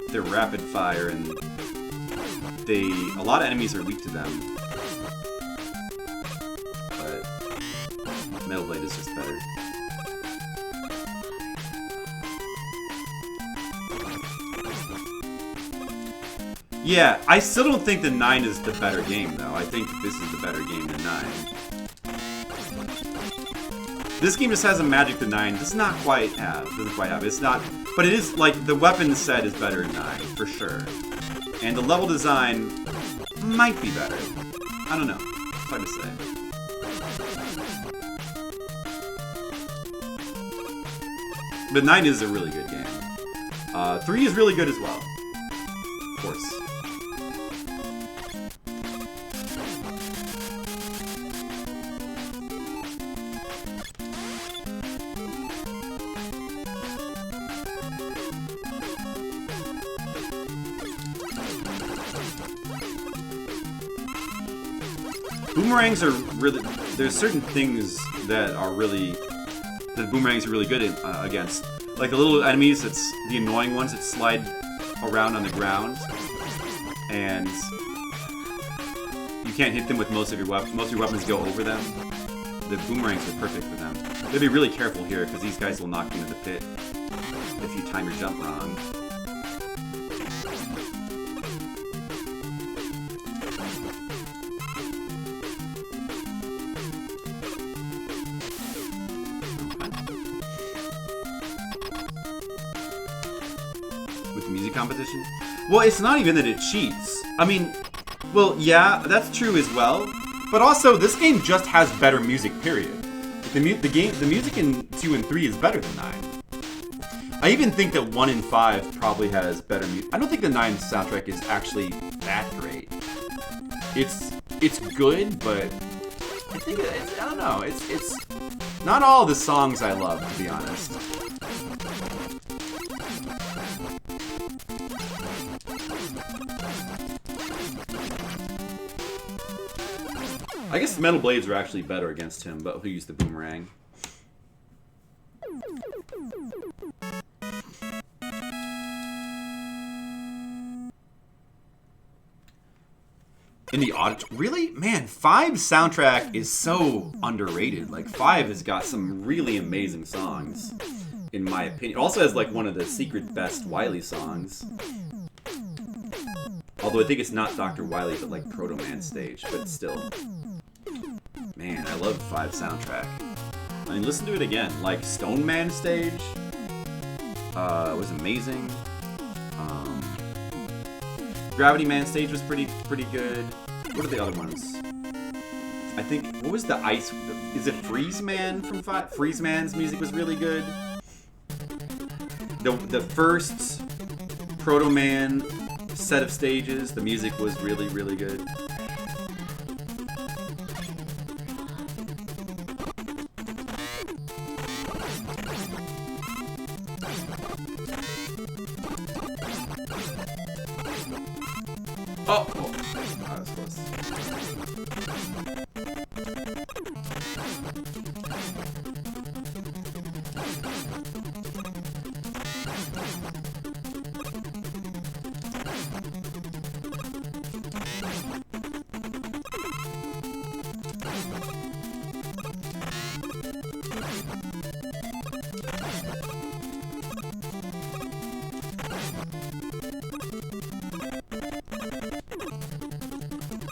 they're rapid fire, and a lot of enemies are weak to them. But metal blade is just better. Yeah, I still don't think the 9 is the better game, though. I think this is the better game than 9. This game just has a magic that 9 does not quite have. Doesn't quite have. It's not, but it is, like, the weapon set is better in 9, for sure. And the level design might be better. I don't know. It's hard to say. But 9 is a really good game. 3 is really good as well. Of course. Boomerangs are really... There's certain things that are really... that boomerangs are really good against. Like the little enemies, that's the annoying ones that slide around on the ground. And you can't hit them with most of your weapons. Most of your weapons go over them. The boomerangs are perfect for them. You have to be really careful here, because these guys will knock you into the pit if you time your jump wrong. Competition? Well, it's not even that it cheats. I mean, well, yeah, that's true as well. But also, this game just has better music, period. The music in 2 and 3 is better than 9. I even think that 1 and 5 probably has better music. I don't think the 9 soundtrack is actually that great. It's good, but I think I don't know. It's not all the songs I love, to be honest. I guess the metal blades are actually better against him, but he'll use the boomerang. In the really? Man, 5's soundtrack is so underrated. Like, 5 has got some really amazing songs, in my opinion. It also has, like, one of the secret best Wily songs. Although I think it's not Dr. Wily, but, like, Proto Man stage, but still. Man, I love 5's soundtrack. I mean, listen to it again. Like, Stone Man stage was amazing. Gravity Man stage was pretty good. What are the other ones? I think, what was the ice? Is it Freeze Man from 5? Freeze Man's music was really good. The first Proto Man set of stages, the music was really, really good. Oh! That was close.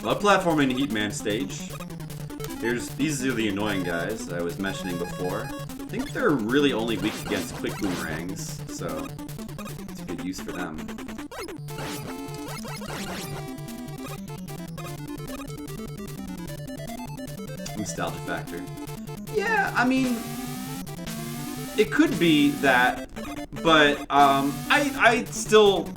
Love platforming in Heat Man stage. These are the annoying guys I was mentioning before. I think they're really only weak against quick boomerangs, so it's a good use for them. Nostalgia factor. Yeah, I mean, it could be that, but I still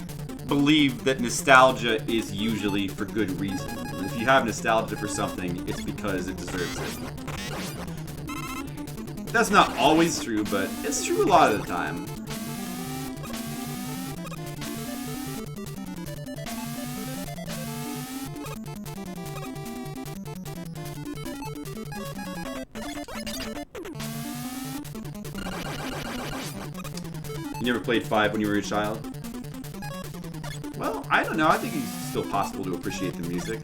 believe that nostalgia is usually for good reason. If you have nostalgia for something, it's because it deserves it. That's not always true, but it's true a lot of the time. You never played 5 when you were a child? Well, I don't know. I think it's still possible to appreciate the music.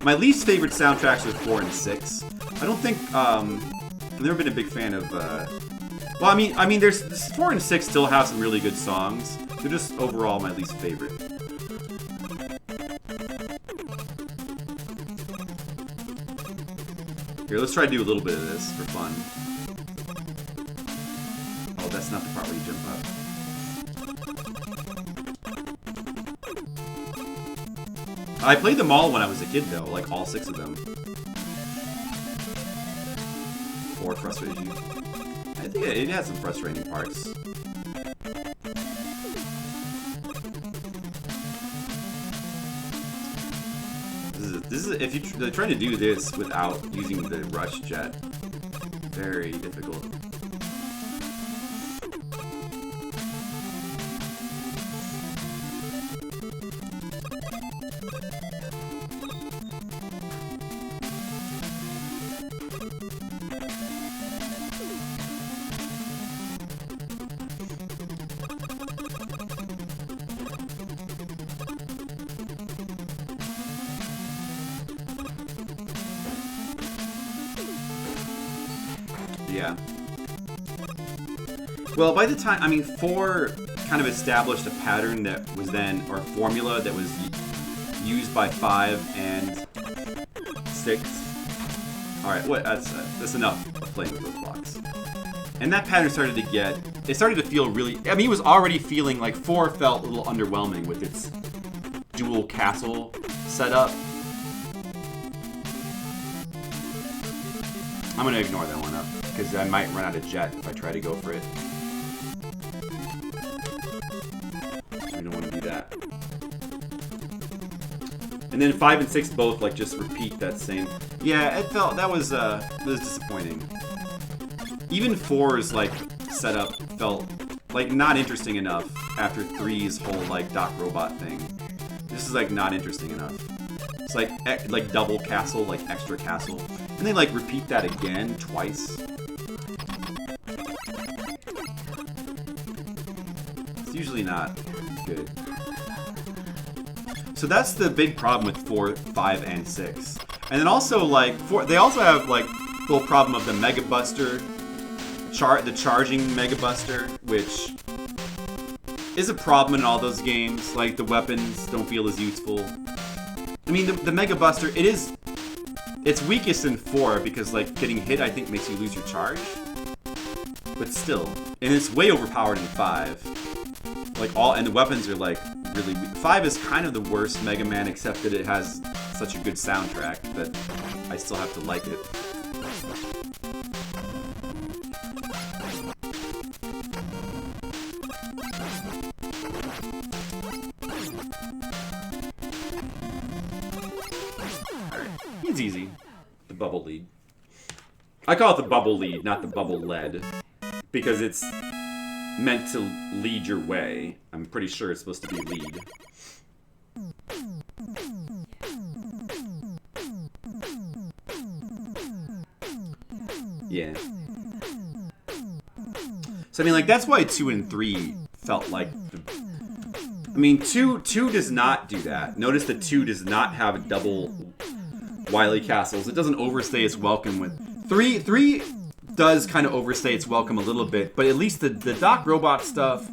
My least favorite soundtracks are 4 and 6. I don't think, I've never been a big fan of, well, I mean, there's 4 and 6 still have some really good songs. They're just overall my least favorite. Here, let's try to do a little bit of this for fun. Oh, that's not the part where you jump up. I played them all when I was a kid, though, like all 6 of them. Or frustrated you? I think it had some frustrating parts. This is if you're trying to do this without using the rush jet, very difficult. Yeah. Well, by the time, I mean, 4 kind of established a pattern that was then, or a formula that was used by 5 and 6. Alright, what? That's enough of playing with those blocks. And that pattern started to feel really, I mean, it was already feeling like 4 felt a little underwhelming with its dual castle setup. I'm gonna ignore that one up, because I might run out of jet if I try to go for it. I don't want to do that. And then 5 and 6 both like just repeat that same. Yeah, it was disappointing. Even 4's like setup felt like not interesting enough after 3's whole like Doc Robot thing. This is like not interesting enough. It's like double castle, like extra castle. And they like repeat that again twice. It's usually not good. So that's the big problem with 4, 5, and 6. And then also like they also have like the whole problem of the Mega Buster, the charging Mega Buster, which is a problem in all those games. Like the weapons don't feel as useful. I mean, the Mega Buster, it's weakest in 4 because, like, getting hit, I think, makes you lose your charge. But still. And it's way overpowered in 5. Like, and the weapons are, like, really weak. 5 is kind of the worst Mega Man, except that it has such a good soundtrack that I still have to like it. It's easy. The bubble lead. I call it the bubble lead, not the bubble lead. Because it's meant to lead your way. I'm pretty sure it's supposed to be lead. Yeah. So I mean, like, that's why 2 and 3 felt like I mean, 2 does not do that. Notice that 2 does not have double Wily Castles. It doesn't overstay its welcome with... 3 does kind of overstay its welcome a little bit, but at least the Doc Robot stuff,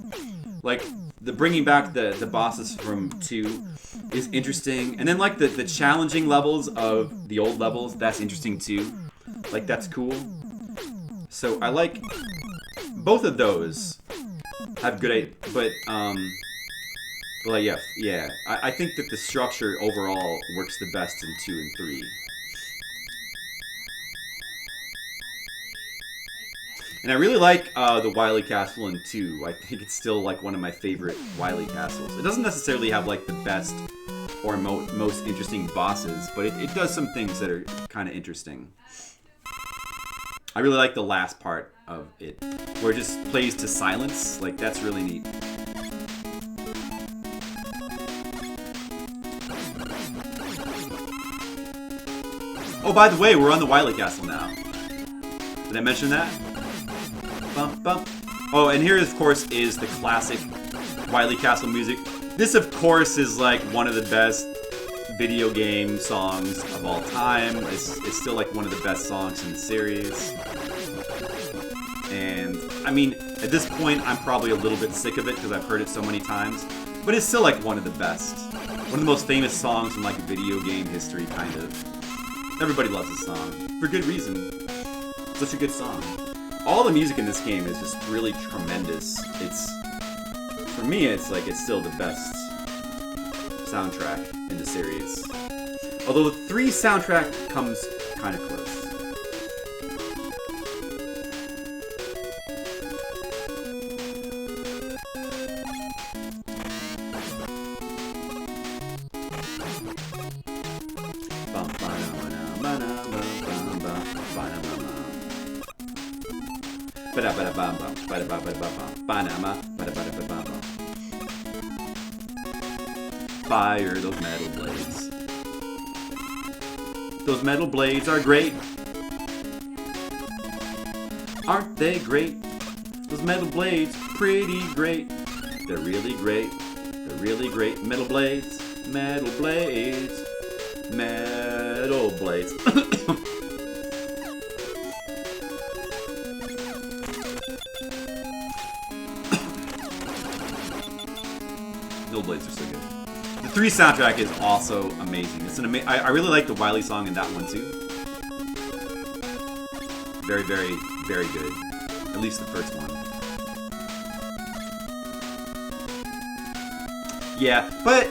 like, the bringing back the bosses from 2 is interesting. And then, like, the challenging levels of the old levels, that's interesting too. Like, that's cool. So I like both of those. Have good, but like yeah. I think that the structure overall works the best in 2 and 3. And I really like the Wily Castle in 2. I think it's still like one of my favorite Wily Castles. It doesn't necessarily have like the best or most interesting bosses, but it does some things that are kind of interesting. I really like the last part of it, where it just plays to silence. Like, that's really neat. Oh, by the way, we're on the Wily Castle now. Did I mention that? Bum, bum. Oh, and here, of course, is the classic Wily Castle music. This, of course, is like one of the best video game songs of all time. It's still like one of the best songs in the series. And, I mean, at this point, I'm probably a little bit sick of it because I've heard it so many times. But it's still like one of the best. One of the most famous songs in like video game history, kind of. Everybody loves this song. For good reason. Such a good song. All the music in this game is just really tremendous. For me, it's still the best soundtrack in the series. Although the 3 soundtrack comes kind of close. Fire those metal blades. Those metal blades are great. Aren't they great? Those metal blades, pretty great. They're really great. They're really great. Metal blades. Metal blades. Metal blades. Metal blades are so good. The 3 soundtrack is also amazing. It's an I really like the Wily song in that one too. Very, very, very good. At least the first one. Yeah, but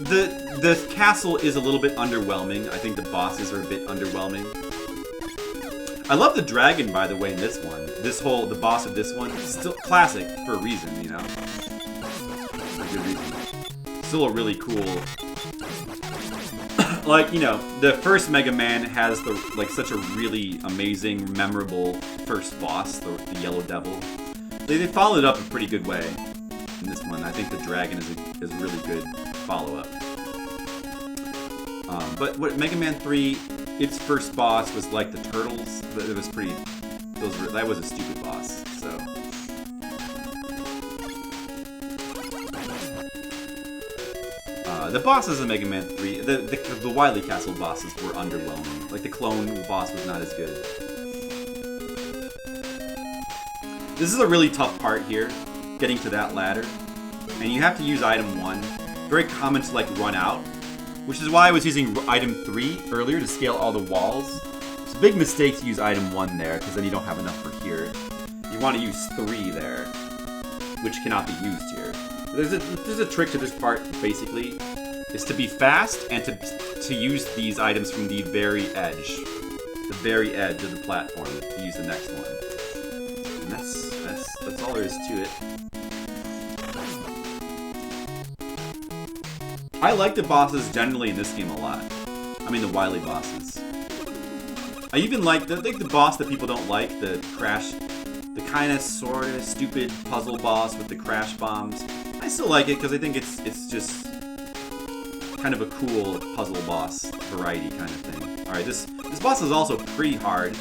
the castle is a little bit underwhelming. I think the bosses are a bit underwhelming. I love the dragon, by the way, in this one. The boss of this one is still classic for a reason, you know. For a good reason. Still a really cool. Like, you know, the first Mega Man has such a really amazing, memorable first boss, the Yellow Devil. They followed it up a pretty good way in this one. I think the dragon is a really good follow-up. But what Mega Man 3, its first boss was like the turtles. It was pretty. That was a stupid boss. So. The bosses in Mega Man 3, the Wily Castle bosses were underwhelming. Like, the clone boss was not as good. This is a really tough part here, getting to that ladder. And you have to use item 1. Very common to, like, run out. Which is why I was using item 3 earlier to scale all the walls. It's a big mistake to use item 1 there, because then you don't have enough for here. You want to use 3 there, which cannot be used here. There's a trick to this part, basically, is to be fast and to use these items from the very edge of the platform to use the next one. And that's all there is to it. I like the bosses generally in this game a lot. I mean the Wily bosses. I even like the boss that people don't like, the kind of sort of stupid puzzle boss with the crash bombs. I still like it because I think it's just kind of a cool puzzle boss variety kind of thing. Alright, this boss is also pretty hard.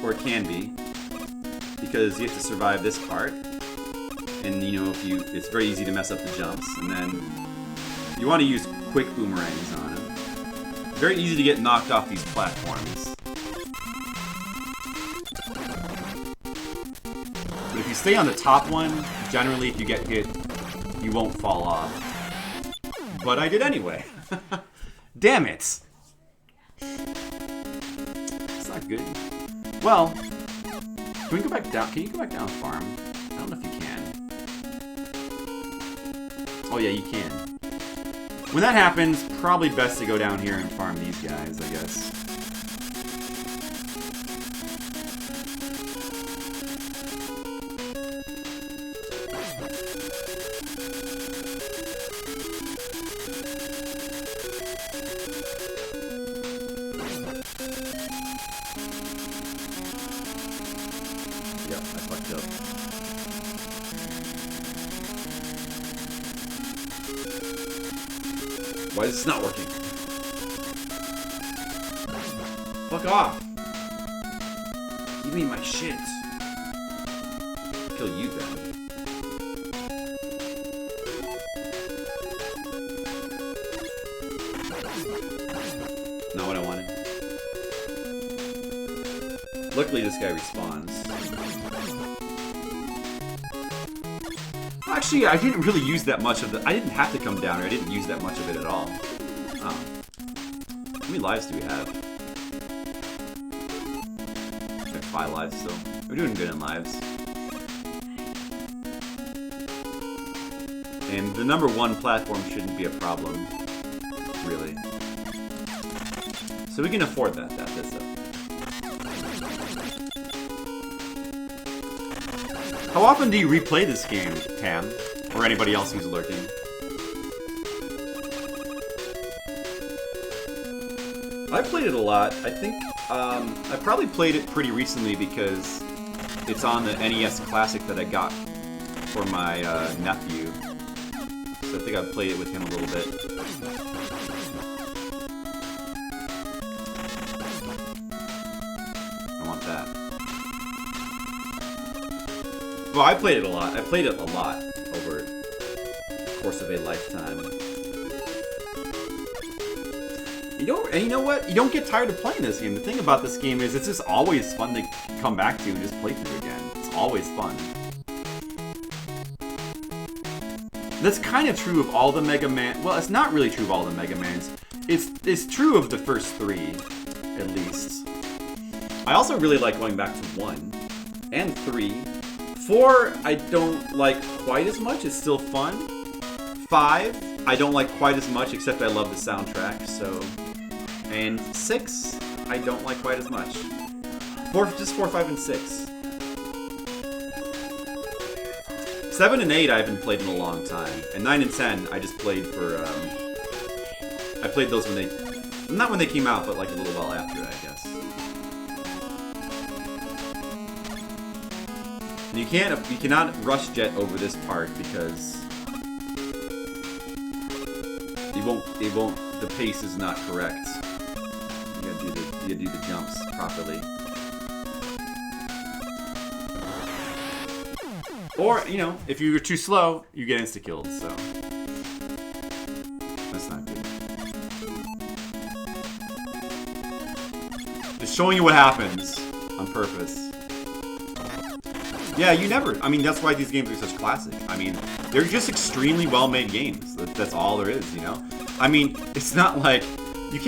Or it can be. Because you have to survive this part. And you know, it's very easy to mess up the jumps. And then you want to use quick boomerangs on him. Very easy to get knocked off these platforms. But if you stay on the top one, generally if you get hit, you won't fall off. But I did anyway. Damn it! good. Well, can we go back down? Can you go back down and farm? I don't know if you can. Oh yeah, you can. When that happens, probably best to go down here and farm these guys, I guess. Why is this not working? Fuck off! Give me my shit. Kill you then. Not what I wanted. Luckily this guy respawns. Actually, I didn't really use that much of the... I didn't have to come down here. I didn't use that much of it at all. Oh. How many lives do we have? Like 5 lives still. We're doing good in lives. And the number 1 platform shouldn't be a problem. Really. So we can afford that. That's it. How often do you replay this game, Tam? Or anybody else who's lurking? I played it a lot. I think I probably played it pretty recently because it's on the NES Classic that I got for my nephew. So I think I've played it with him a little bit. I want that. Well, I played it a lot. I played it a lot over the course of a lifetime. And you know what? You don't get tired of playing this game. The thing about this game is it's just always fun to come back to and just play through again. It's always fun. That's kind of true of all the Mega Man. Well, it's not really true of all the Mega Mans. It's true of the first 3, at least. I also really like going back to 1 and 3. 4, I don't like quite as much. It's still fun. 5, I don't like quite as much, except I love the soundtrack, so... And 6, I don't like quite as much. 4, 5, and 6. 7 and 8 I haven't played in a long time. And 9 and 10, I just played for, I played those when they... Not when they came out, but like a little while after, I guess. You cannot rush jet over this part because the pace is not correct. You gotta do the jumps properly. Or, you know, if you're too slow, you get insta-killed, so that's not good. Just showing you what happens on purpose. Yeah, I mean, that's why these games are such classic. I mean, they're just extremely well-made games. That's all there is, you know? I mean, it's not like... You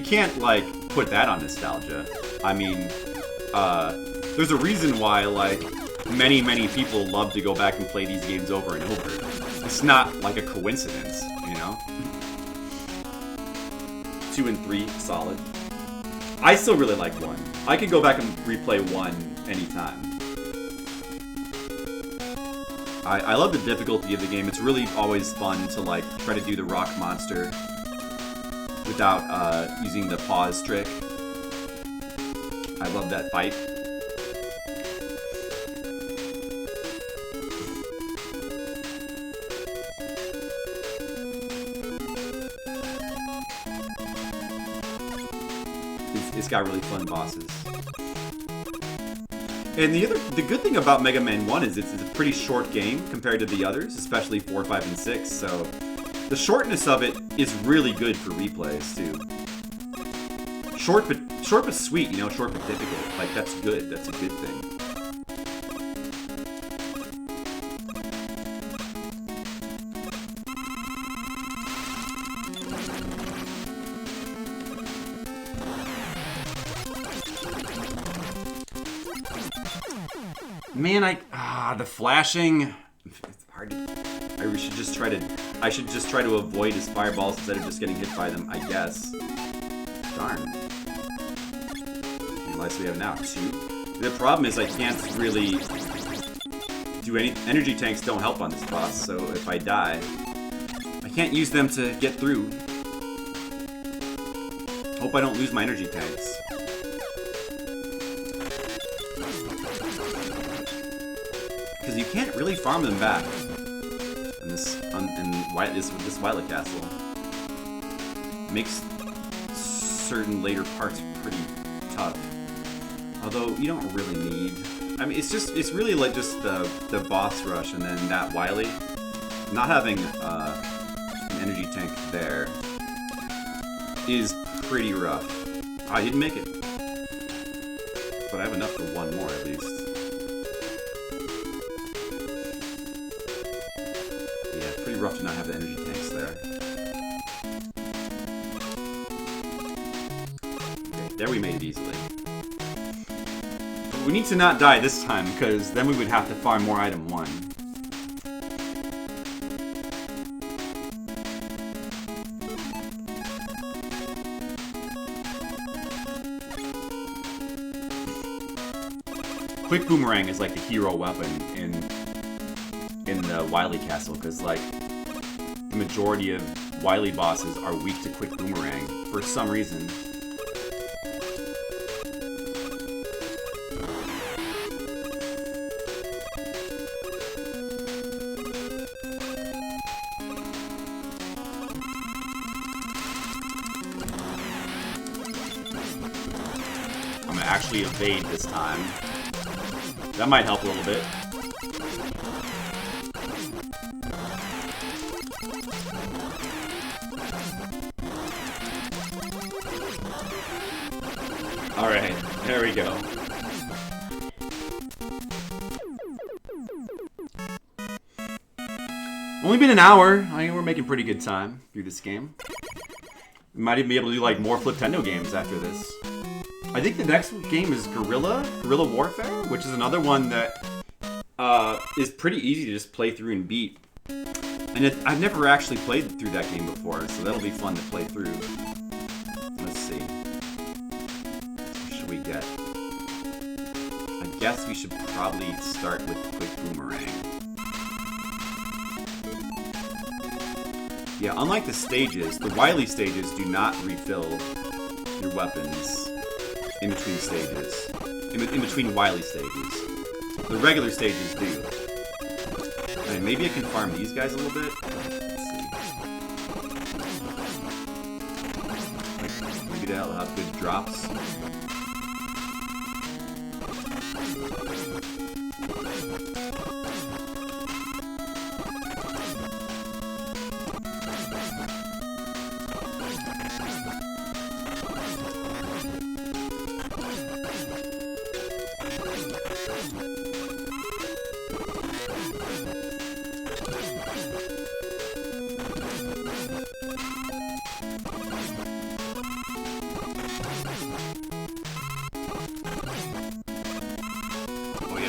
can't, like, put that on nostalgia. I mean, there's a reason why, like, many people love to go back and play these games over and over. It's not, like, a coincidence, you know? 2 and 3, solid. I still really like 1. I could go back and replay 1 anytime. I love the difficulty of the game. It's really always fun to, like, try to do the rock monster without using the pause trick. I love that fight. It's got really fun bosses. And the good thing about Mega Man 1 is it's a pretty short game compared to the others, especially 4, 5, and 6, so the shortness of it is really good for replays, too. Short but sweet, you know, short but difficult. Like, that's good. That's a good thing. Man, the flashing. It's hard to. I should just try to avoid his fireballs instead of just getting hit by them, I guess. Darn. How many lives do we have now? 2. The problem is I can't really do any. Energy tanks don't help on this boss, so if I die, I can't use them to get through. Hope I don't lose my energy tanks. Because you can't really farm them back in this Violet Castle. Makes certain later parts pretty tough. Although you don't really need. I mean, it's really like just the boss rush and then that Wily. Not having an energy tank there is pretty rough. I didn't make it, but I have enough for one more at least. Yeah, pretty rough to not have the energy tanks there. Okay, there we made it easily. But we need to not die this time, because then we would have to farm more item 1. Quick Boomerang is like the hero weapon in the Wily Castle, because like the majority of Wily bosses are weak to Quick Boomerang for some reason. I'm gonna actually evade this time. That might help a little bit. Alright, there we go. Only been an hour. I mean, we're making pretty good time through this game. We might even be able to do like more Fliptendo games after this. I think the next game is Guerrilla Warfare, which is another one that is pretty easy to just play through and beat. And I've never actually played through that game before, so that'll be fun to play through. Let's see. What should we get? I guess we should probably start with Quick Boomerang. Yeah, unlike the stages, the Wily stages do not refill your weapons in between stages. In between Wily stages. The regular stages do. And maybe I can farm these guys a little bit. Let's see. Maybe that'll have good drops.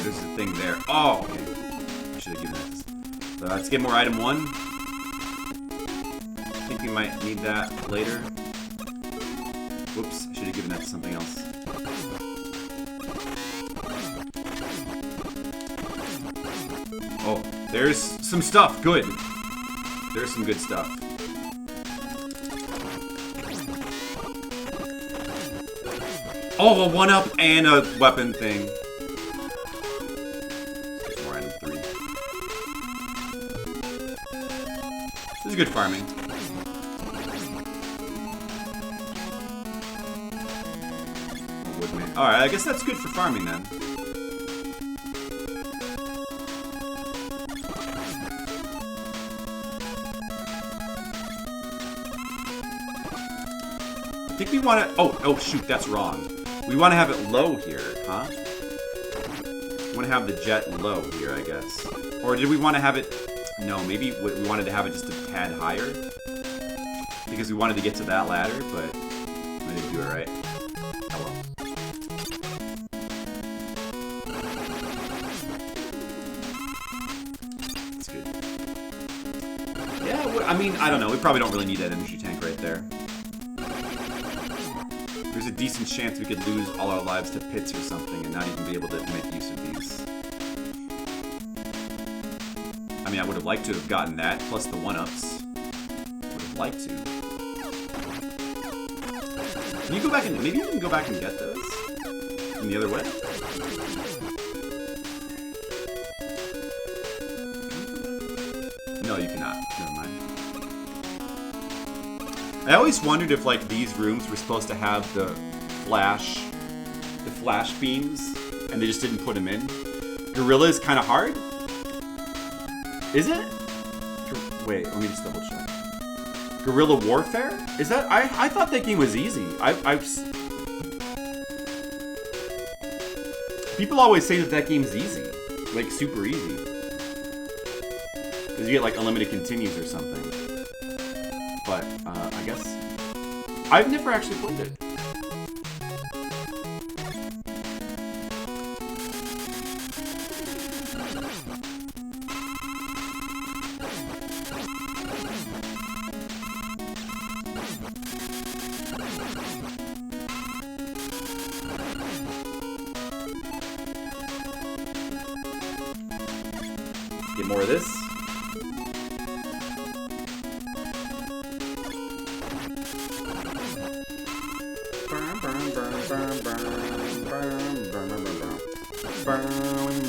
There's a thing there. Oh, okay. I should have given that. So let's get more item 1. I think we might need that later. Whoops, I should have given that to something else. Oh, there's some stuff. Good. There's some good stuff. Oh, a 1-up and a weapon thing. This is good farming. Woodman. Alright, I guess that's good for farming then. I think we want to... Oh, shoot, that's wrong. We want to have it low here, huh? We want to have the jet low here, I guess. Or did we want to have it... No, maybe we wanted to have it just a tad higher. Because we wanted to get to that ladder, but I didn't do it right. Oh I mean, I don't know. We probably don't really need that energy tank right there. There's a decent chance we could lose all our lives to pits or something and not even be able to make use of these. I mean, I would have liked to have gotten that, plus the 1-ups. Would have liked to. Can you go back and... Maybe you can go back and get those? From the other way? No, you cannot. Never mind. I always wondered if, like, these rooms were supposed to have the flash beams, and they just didn't put them in. Gorilla is kind of hard? Is it? Wait, let me just double check. Guerrilla Warfare? Is that... I thought that game was easy. People always say that game's easy. Like, super easy. Because you get, like, unlimited continues or something. But, I guess... I've never actually played it. Get more of this.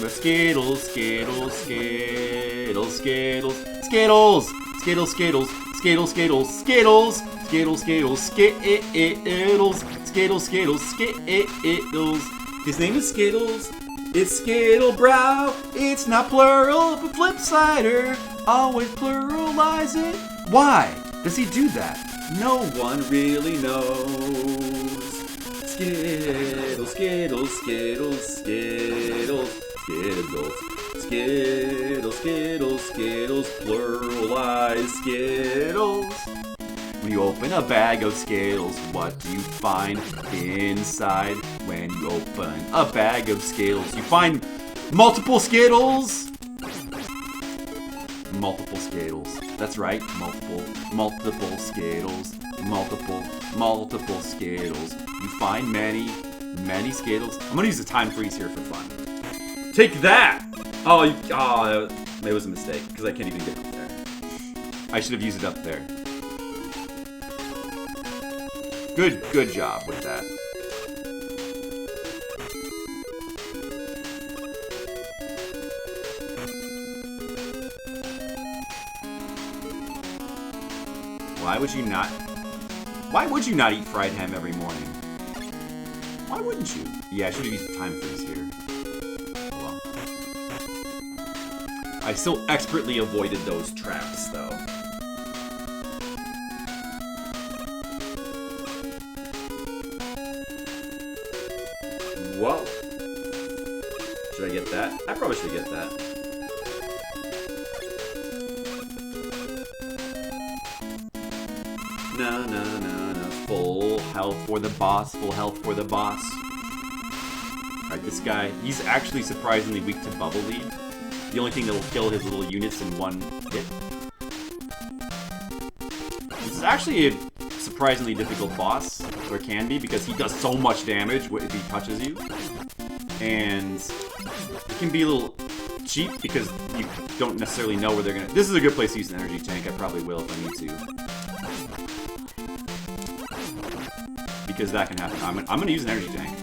Skittles, Skittles, Skittles, Skittles, Skittles, Skittles, Skittles, Skittles, Skittles, Skittles, Skittles, Skittles, Skittles, Skittles, Skittles, Skittles. His name is Skittles. It's Skittlebrow. It's not plural, but Flipsider always pluralize it. Why does he do that? No one really knows. Skittles, Skittles, Skittles, Skittles, Skittles, Skittles, Skittles, Skittles, pluralize Skittles. When you open a bag of Skittles, what do you find inside? When you open a bag of Skittles, you find multiple Skittles. Multiple Skittles. That's right, multiple Skittles. Multiple Skittles. You find many Skittles. I'm gonna use a time freeze here for fun. Take that! Oh, it was a mistake, because I can't even get up there. I should have used it up there. Good job with that. Why would you not eat fried ham every morning? Why wouldn't you? Yeah, I should have used the time freeze here. Oh well. I still expertly avoided those traps, though. Whoa. Should I get that? I probably should get that. No. Full health for the boss. Full health for the boss. Alright, this guy, he's actually surprisingly weak to Bubble Lead. The only thing that'll kill his little units in one hit. This is actually a surprisingly difficult boss, or can be, because he does so much damage if he touches you. And it can be a little cheap because you don't necessarily know where they're gonna... This is a good place to use an energy tank. I probably will if I need to. Because that can happen. I'm gonna use an energy tank.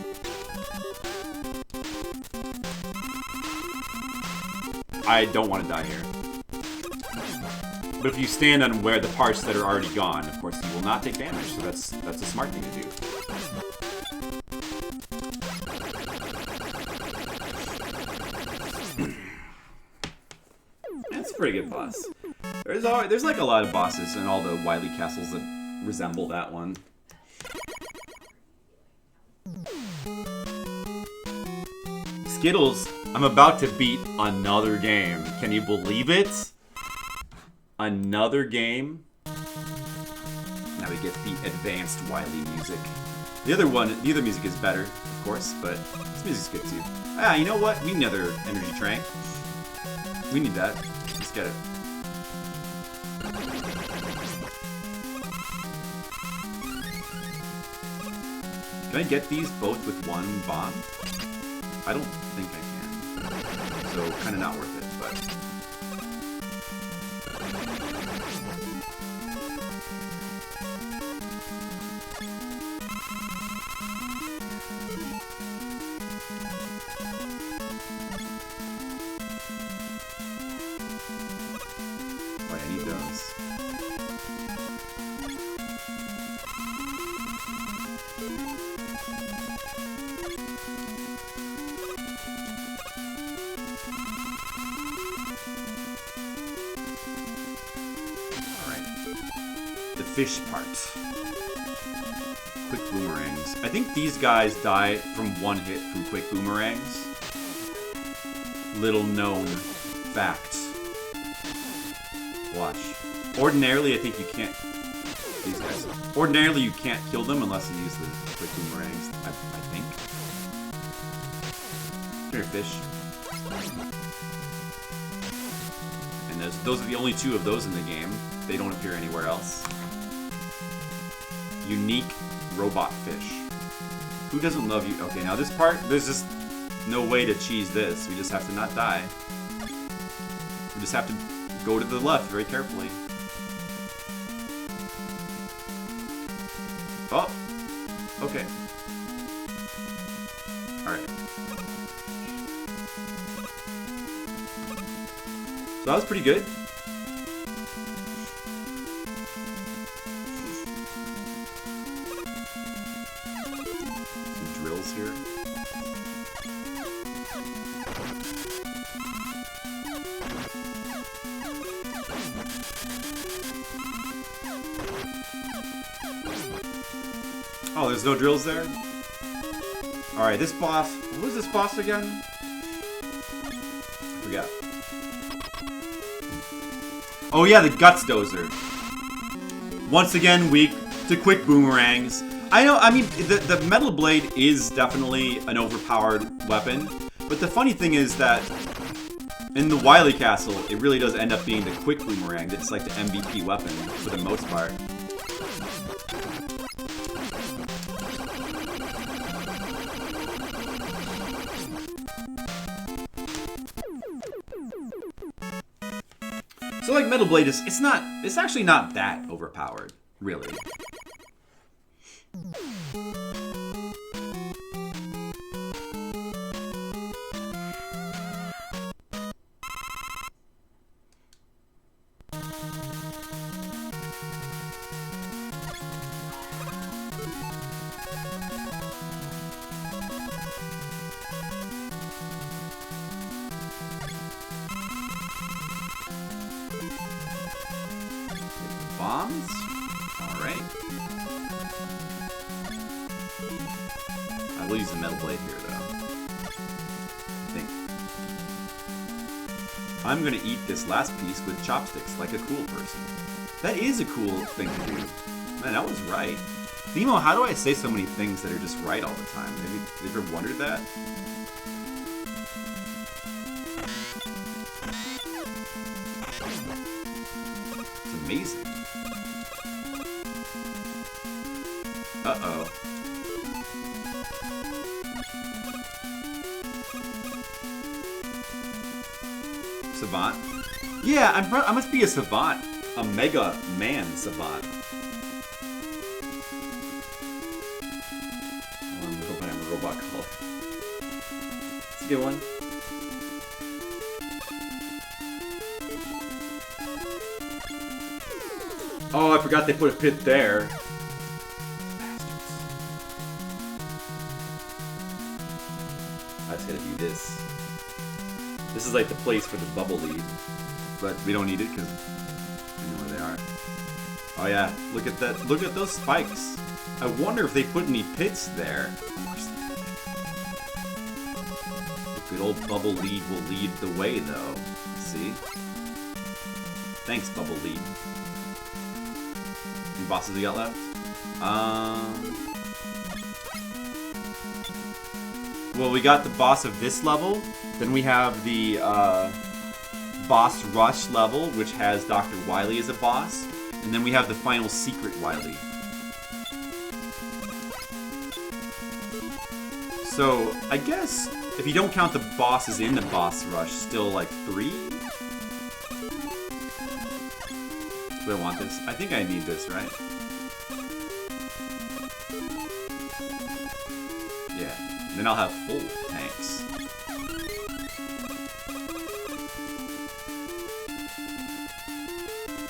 I don't want to die here. But if you stand on where the parts that are already gone, of course, you will not take damage. So that's a smart thing to do. That's a pretty good boss. There's like a lot of bosses in all the Wily castles that resemble that one. Skittles, I'm about to beat another game. Can you believe it? Another game. Now we get the advanced Wily music. The other music is better, of course, but this music's good too. Ah, you know what? We need another energy tank. We need that. Let's get it. Can I get these both with one bomb? I don't think I can. So, kind of not worth it, but... Wait, I need those. Fish part. Quick boomerangs. I think these guys die from one hit from quick boomerangs. Little known fact. Watch. Ordinarily, I think you can't... These guys. Ordinarily, you can't kill them unless you use the quick boomerangs, I think. Come here, fish. And those are the only two of those in the game. They don't appear anywhere else. Unique robot fish. Who doesn't love you? Okay, now this part, there's just no way to cheese this. We just have to not die. We just have to go to the left very carefully. Oh! Okay. Alright. So that was pretty good. Here. Oh, there's no drills there? Alright, this boss... What was this boss again? I forgot. Oh yeah, the Guts Dozer. Once again, weak to quick boomerangs. I know, I mean, the Metal Blade is definitely an overpowered weapon, but the funny thing is that in the Wily Castle, it really does end up being the quick boomerang that's like the MVP weapon for the most part. So like Metal Blade is, it's actually not that overpowered, really. Bombs? Alright. I will use the Metal Blade here, though. I think. I'm gonna eat this last piece with chopsticks like a cool person. That is a cool thing to do. Man, that was right. Themo, how do I say so many things that are just right all the time? Maybe have you ever wondered that? It's amazing. Uh-oh. Savant? Yeah, I must be a savant. A mega man savant. I'm hoping I'm a robot call. It's a good one. Oh, I forgot they put a pit there. I just gotta do this. This is like the place for the bubble lead. But we don't need it because we know where they are. Oh yeah, look at that. Look at those spikes. I wonder if they put any pits there. The good old bubble lead will lead the way though. See? Thanks, bubble lead. Any bosses we got left? Well, we got the boss of this level. Then we have the boss rush level, which has Dr. Wily as a boss. And then we have the final secret Wily. So, I guess if you don't count the bosses in the boss rush, still like 3? Do I want this? I think I need this, right? Yeah. Then I'll have full tanks.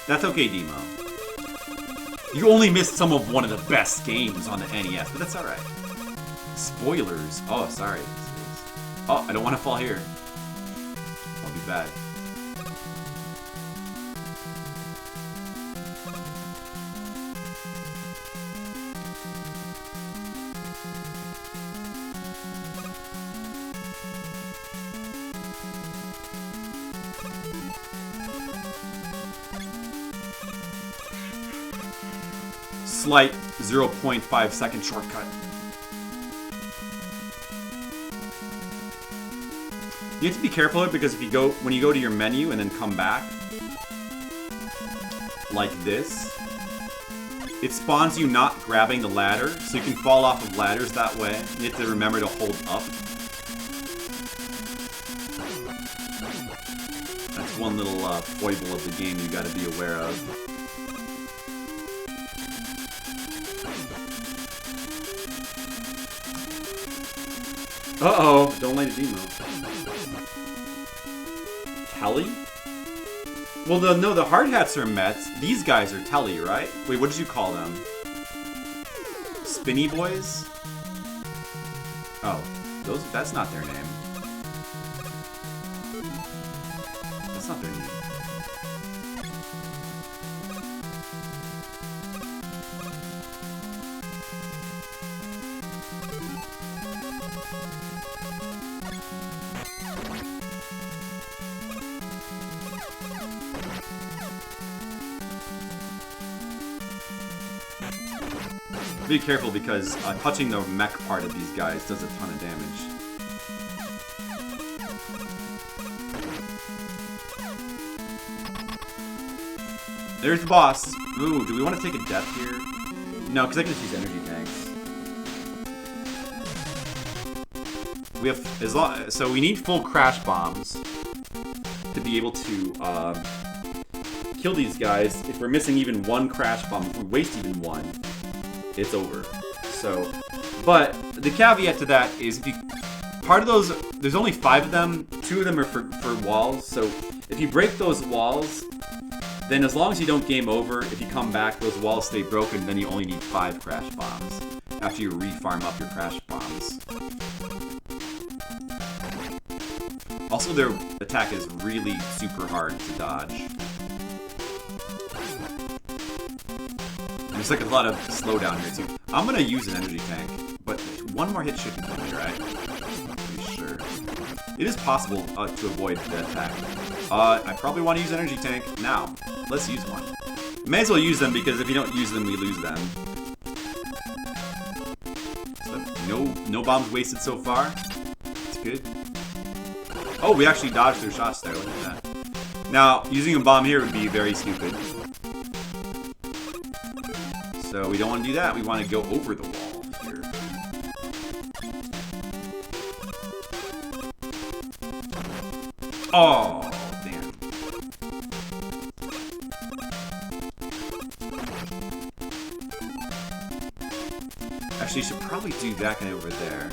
That's okay, Demo. You only missed some of one of the best games on the NES, but that's alright. Spoilers. Oh, sorry. Oh, I don't want to fall here. I'll be bad. Slight 0.5 second shortcut. You have to be careful because if you go when you go to your menu and then come back like this, it spawns you not grabbing the ladder, so you can fall off of ladders that way. You have to remember to hold up. That's one little foible of the game you got to be aware of. Uh-oh, don't light a demo. Telly? Well, the hard hats are Mets. These guys are Telly, right? Wait, what did you call them? Spinny Boys? Oh, that's not their name. That's not their name. Be careful because touching the mech part of these guys does a ton of damage. There's the boss. Ooh, do we want to take a death here? No, because I can just use energy tanks. We have so we need full crash bombs to be able to kill these guys. If we're missing even one crash bomb, if we waste even one, it's over. So, but the caveat to that is if you part of those, there's only 5 of them. 2 of them are for walls. So if you break those walls, then as long as you don't game over, if you come back, those walls stay broken. Then you only need 5 crash bombs after you refarm up your crash bombs. Also, their attack is really super hard to dodge. There's like a lot of slowdown here too. I'm gonna use an energy tank, but one more hit shouldn't kill me, right? I'm pretty sure. It is possible to avoid the attack. I probably want to use an energy tank now. Let's use one. May as well use them because if you don't use them, we lose them. So no bombs wasted so far. It's good. Oh, we actually dodged their shots there. Look at that. Now, using a bomb here would be very stupid. So we don't want to do that. We want to go over the wall here. Oh, damn. Actually, you should probably do that guy over there.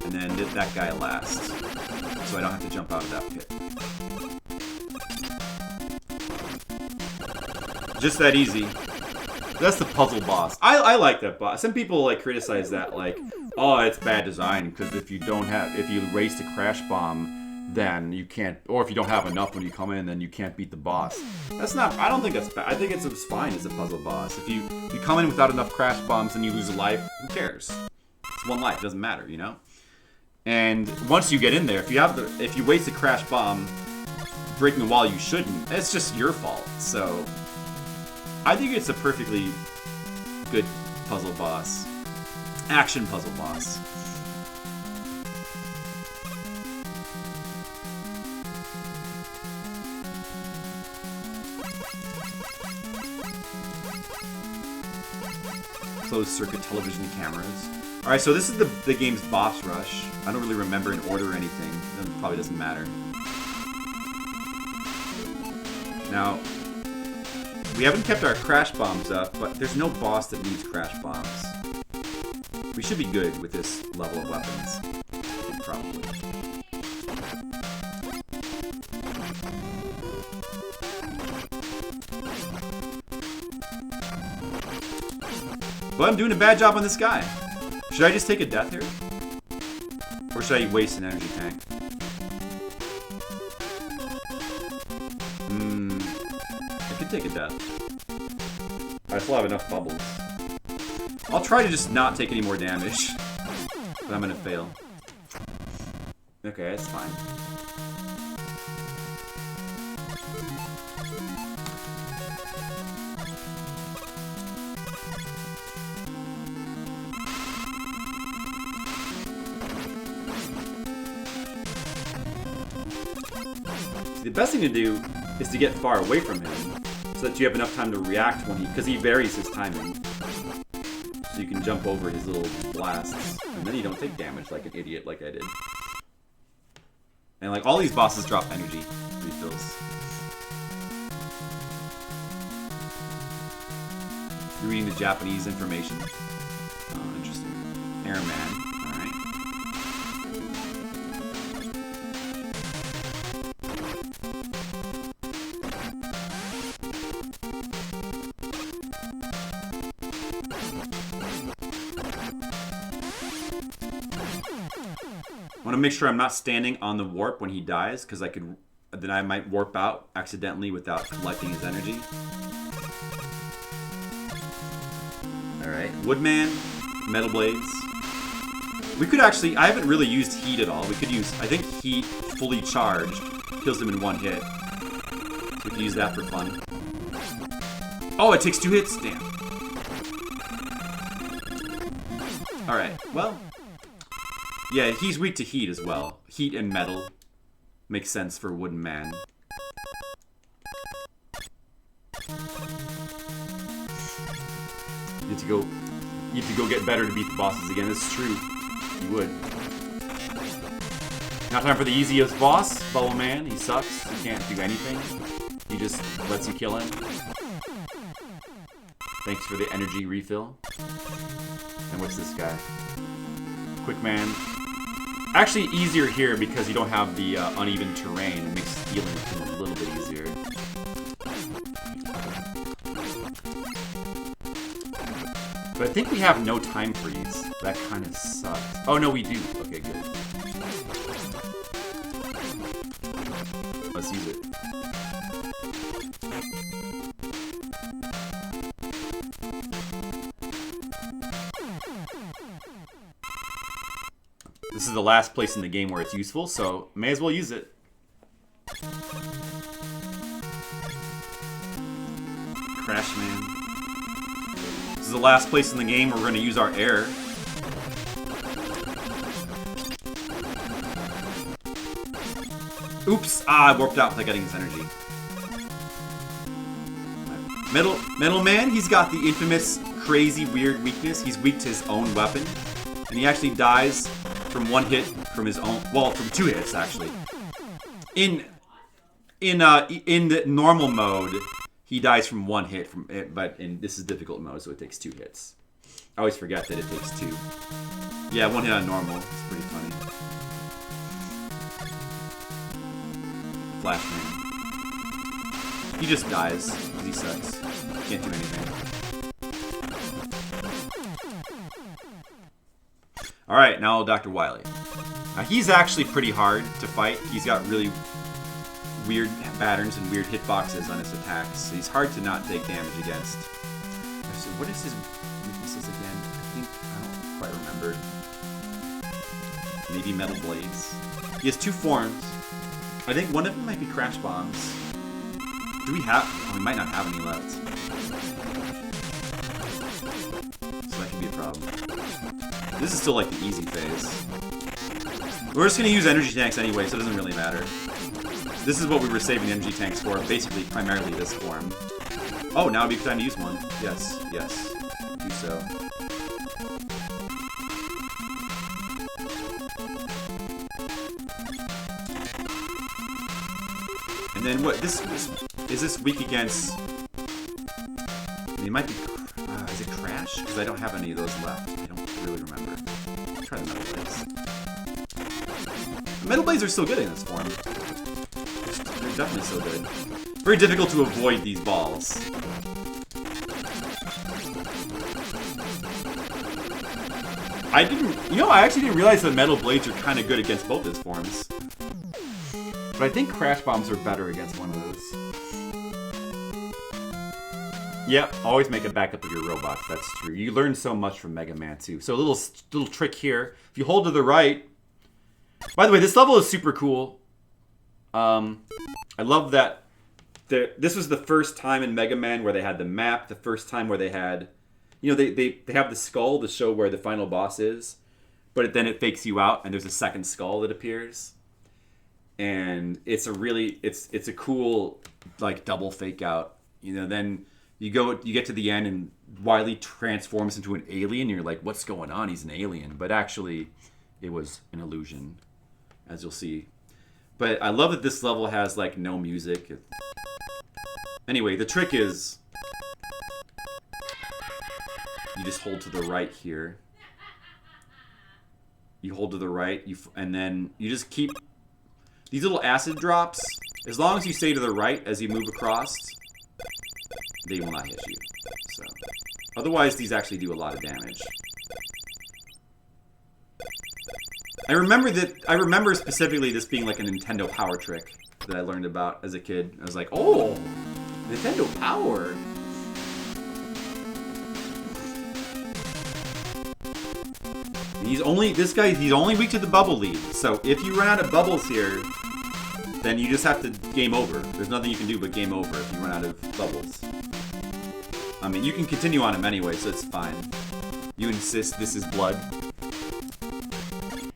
And then hit that guy last. So I don't have to jump out of that pit. Just that easy. That's the puzzle boss. I like that boss. Some people like criticize that, like, oh, it's bad design because if you waste a crash bomb, then you can't, or if you don't have enough when you come in, then you can't beat the boss. That's not. I don't think that's bad. I think it's fine as a puzzle boss. If you come in without enough crash bombs and you lose a life, who cares? It's one life. It doesn't matter, you know. And once you get in there, if you waste a crash bomb breaking a wall you shouldn't, it's just your fault. So I think it's a perfectly good puzzle boss. Action puzzle boss. closed circuit television cameras. Alright, so this is the game's boss rush. I don't really remember in order or anything. It probably doesn't matter. Now, we haven't kept our crash bombs up, but there's no boss that needs crash bombs. We should be good with this level of weapons. Probably. But I'm doing a bad job on this guy. Should I just take a death here? Or should I waste an energy tank? I could take a death. I still have enough bubbles. I'll try to just not take any more damage. But I'm gonna fail. Okay, that's fine. The best thing to do is to get far away from him, so that you have enough time to react when because he varies his timing. So you can jump over his little blasts, and then you don't take damage like an idiot like I did. And like all these bosses drop energy refills. You're reading the Japanese information. Oh, interesting. Airman. Alright. I want to make sure I'm not standing on the warp when he dies, because then I might warp out accidentally without collecting his energy. Alright, Woodman, Metal Blades. We could actually, I haven't really used Heat at all. We could use, I think Heat fully charged kills him in one hit. So we could use that for fun. Oh, it takes 2 hits? Damn. Alright, well. Yeah, he's weak to heat as well. Heat and metal. Makes sense for Wooden Man. You have to go get better to beat the bosses again. This is true. You would. Now time for the easiest boss, Bubble Man. He sucks. He can't do anything. He just lets you kill him. Thanks for the energy refill. And what's this guy? Quick Man. Actually easier here because you don't have the uneven terrain. It makes healing a little bit easier. But I think we have no time freeze. That kind of sucks. Oh no, we do. Okay, good. Let's use it. This is the last place in the game where it's useful, so may as well use it. Crash Man. This is the last place in the game where we're going to use our air. Oops! Ah, I warped out without getting his energy. Metal Man, he's got the infamous, crazy, weird weakness. He's weak to his own weapon. And he actually dies from 1 hit from his own... Well, from 2 hits, actually. In the normal mode, he dies from 1 hit, but this is difficult mode, so it takes 2 hits. I always forget that it takes 2. Yeah, 1 hit on normal. It's pretty funny. Flashman. He just dies, because he sucks. Can't do anything. Alright, now Dr. Wily. Now, he's actually pretty hard to fight. He's got really weird patterns and weird hitboxes on his attacks. So he's hard to not take damage against. So what is his weaknesses again? I don't quite remember. Maybe Metal Blades. He has 2 forms. I think one of them might be Crash Bombs. Do we have... Oh, we might not have any left. So that could be a problem. This is still like the easy phase. We're just going to use energy tanks anyway, so it doesn't really matter. This is what we were saving energy tanks for, basically primarily this form. Oh, now would be time to use one. Yes, yes. Do so. And then what? This is this weak against? It might be. Is it Crash? Because I don't have any of those left. I don't really remember. Let's try the Metal Blades. The Metal Blades are still good in this form. They're definitely so good. Very difficult to avoid these balls. I actually didn't realize that Metal Blades are kind of good against both his forms. But I think Crash Bombs are better against one of those. Yep, always make a backup of your robots. That's true. You learn so much from Mega Man 2. So a little trick here. If you hold to the right... By the way, this level is super cool. I love that this was the first time in Mega Man where they had the map. The first time where they had... You know, they have the skull to show where the final boss is. But then it fakes you out and there's a second skull that appears. And it's a cool, like, double fake out. You know, then... You get to the end, and Wily transforms into an alien. You're like, what's going on? He's an alien. But actually, it was an illusion, as you'll see. But I love that this level has, like, no music. Anyway, the trick is... You just hold to the right here. You hold to the right, and then you just keep... These little acid drops, as long as you stay to the right as you move across... They will not hit you. So, otherwise, these actually do a lot of damage. I remember specifically this being like a Nintendo Power trick that I learned about as a kid. I was like, oh, Nintendo Power. He's only weak to the bubble lead. So if you run out of bubbles here, then you just have to game over. There's nothing you can do but game over if you run out of bubbles. I mean, you can continue on him anyway, so it's fine. You insist this is blood.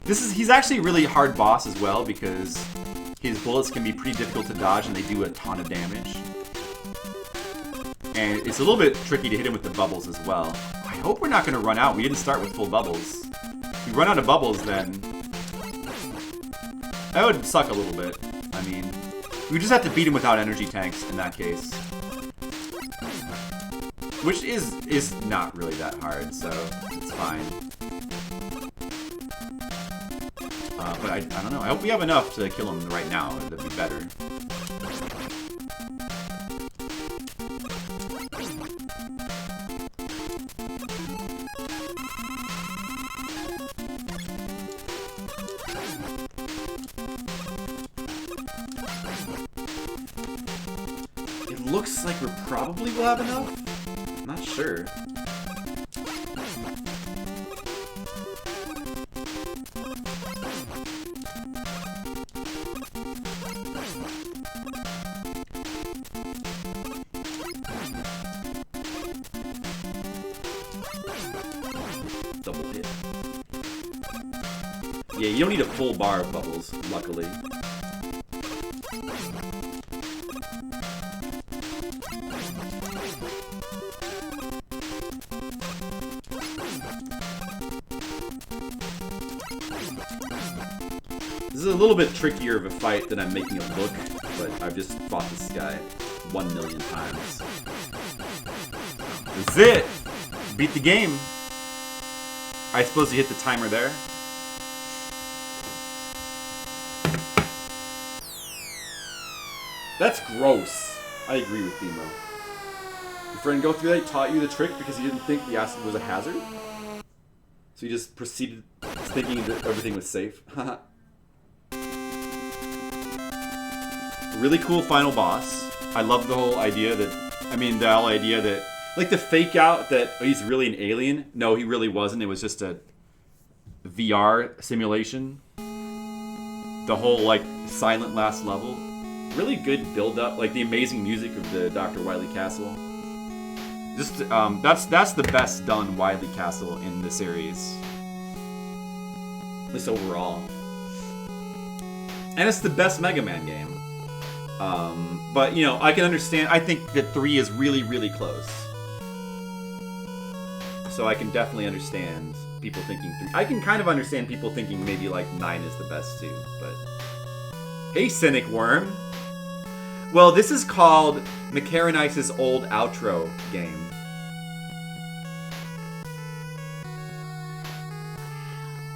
He's actually a really hard boss as well because his bullets can be pretty difficult to dodge and they do a ton of damage. And it's a little bit tricky to hit him with the bubbles as well. I hope we're not going to run out. We didn't start with full bubbles. If we run out of bubbles, then that would suck a little bit. I mean, we just have to beat him without energy tanks in that case. Which is not really that hard, so it's fine. But I don't know. I hope we have enough to kill him right now. That'd be better. It looks like we probably will have enough. I'm not sure. Double hit. Yeah, you don't need a full bar of bubbles, luckily. This is a little bit trickier of a fight than I'm making it look, but I've just fought this guy 1 million times. That's it! Beat the game. I suppose you hit the timer there. That's gross. I agree with Demo. Your friend go through that taught you the trick because he didn't think the acid was a hazard? So you just proceeded thinking that everything was safe? Really cool final boss. I love the whole idea that, like the fake out that he's really an alien. No, he really wasn't. It was just a VR simulation. The whole, like, silent last level. Really good build up. Like the amazing music of the Dr. Wily Castle. Just, that's the best done Wily Castle in the series. At least overall. And it's the best Mega Man game. But, you know, I can understand. I think that 3 is really, really close. So I can definitely understand people thinking 3. I can kind of understand people thinking maybe, like, 9 is the best, too. But, hey, Cynic Worm. Well, this is called Macarinis's old outro game.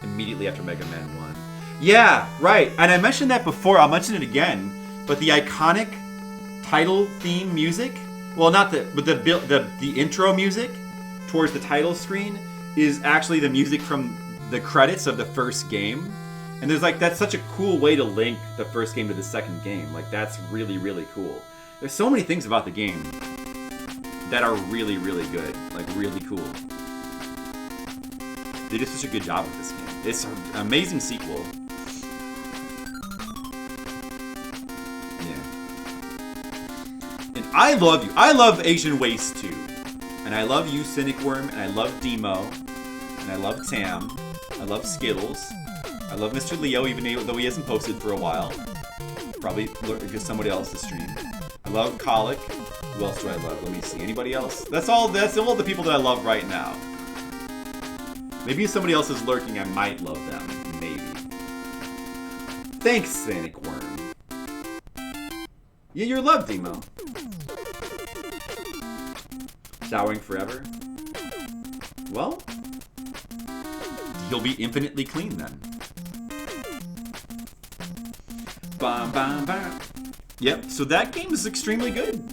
Immediately after Mega Man 1. Yeah, right. And I mentioned that before. I'll mention it again. But the iconic title theme music, well, not the, but the intro music towards the title screen is actually the music from the credits of the first game. And there's like, that's such a cool way to link the first game to the second game. Like, that's really, really cool. There's so many things about the game that are really, really good. Like, really cool. They did such a good job with this game. It's an amazing sequel. Yeah. And I love you. I love Asian Waste too. And I love you, Cynic Worm. And I love Demo. And I love Tam. I love Skittles. I love Mr. Leo, even though he hasn't posted for a while. Probably because somebody else to stream. I love Colic. Who else do I love? Let me see. Anybody else? That's all the people that I love right now. Maybe if somebody else is lurking, I might love them. Maybe. Thanks, Sanic Worm. Yeah, you're loved, Demo. Showering forever? Well, you'll be infinitely clean then. Bam, bam, bam. Yep, so that game is extremely good.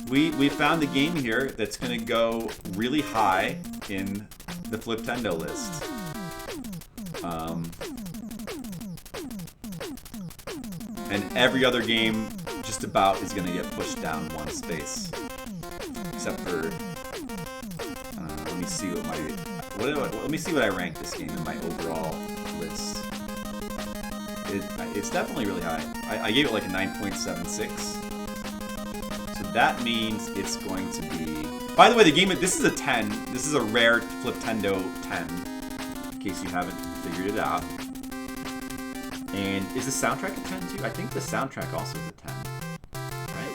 We found a game here that's going to go really high in the Fliptendo list. And every other game just about is going to get pushed down one space. Except for... let me see what let me see what I rank this game in my overall list. It's definitely really high. I gave it like a 9.76. So that means it's going to be... By the way, the game, this is a 10. This is a rare Fliptendo 10. In case you haven't figured it out. And is the soundtrack a 10 too? I think the soundtrack also is a 10. Right?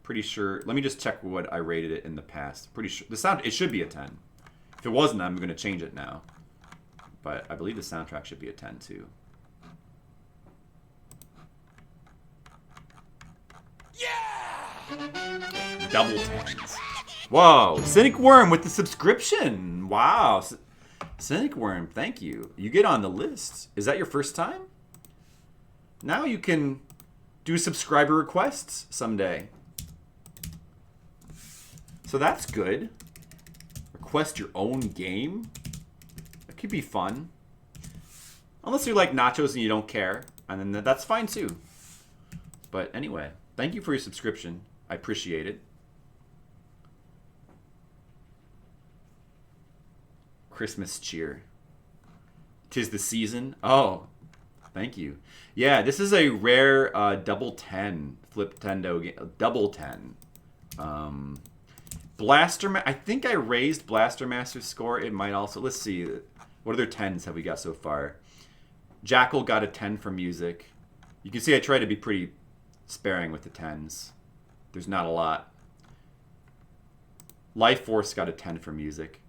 Pretty sure... Let me just check what I rated it in the past. Pretty sure... It should be a 10. If it wasn't, I'm going to change it now. But I believe the soundtrack should be a 10 too. Yeah! Double 10s. Whoa! Cynic Worm with the subscription. Wow. Cynic Worm, thank you. You get on the list. Is that your first time? Now you can do subscriber requests someday. So that's good. Request your own game? That could be fun. Unless you like nachos and you don't care. And then that's fine too. But anyway, thank you for your subscription. I appreciate it. Christmas cheer. 'Tis the season. Oh, thank you. Yeah, this is a rare double 10 Fliptendo game. Double 10. I think I raised Blaster Master's score. It might also... Let's see. What other 10s have we got so far? Jackal got a 10 for music. You can see I try to be pretty sparing with the 10s. There's not a lot. Life Force got a 10 for music.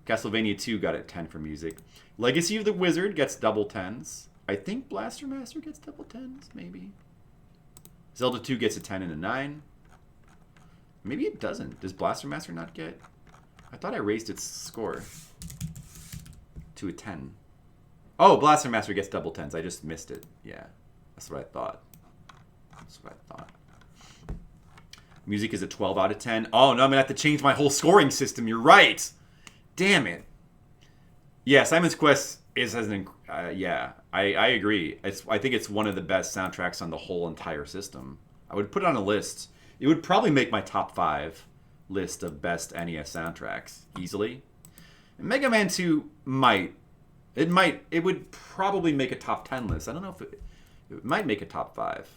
Castlevania 2 got a 10 for music. Legacy of the Wizard gets double 10s. I think Blaster Master gets double 10s, maybe. Zelda 2 gets a 10 and a 9. Maybe it doesn't. Does Blaster Master not get... I thought I raised its score to a 10. Oh, Blaster Master gets double 10s. I just missed it. Yeah, that's what I thought. That's what I thought. Music is a 12 out of 10. Oh, no, I'm going to have to change my whole scoring system. You're right. Damn it. Yeah, Simon's Quest has an... yeah, I agree. I think it's one of the best soundtracks on the whole entire system. I would put it on a list. It would probably make my top 5 list of best NES soundtracks easily. And Mega Man 2 might. It would probably make a top 10 list. I don't know if it might make a top 5.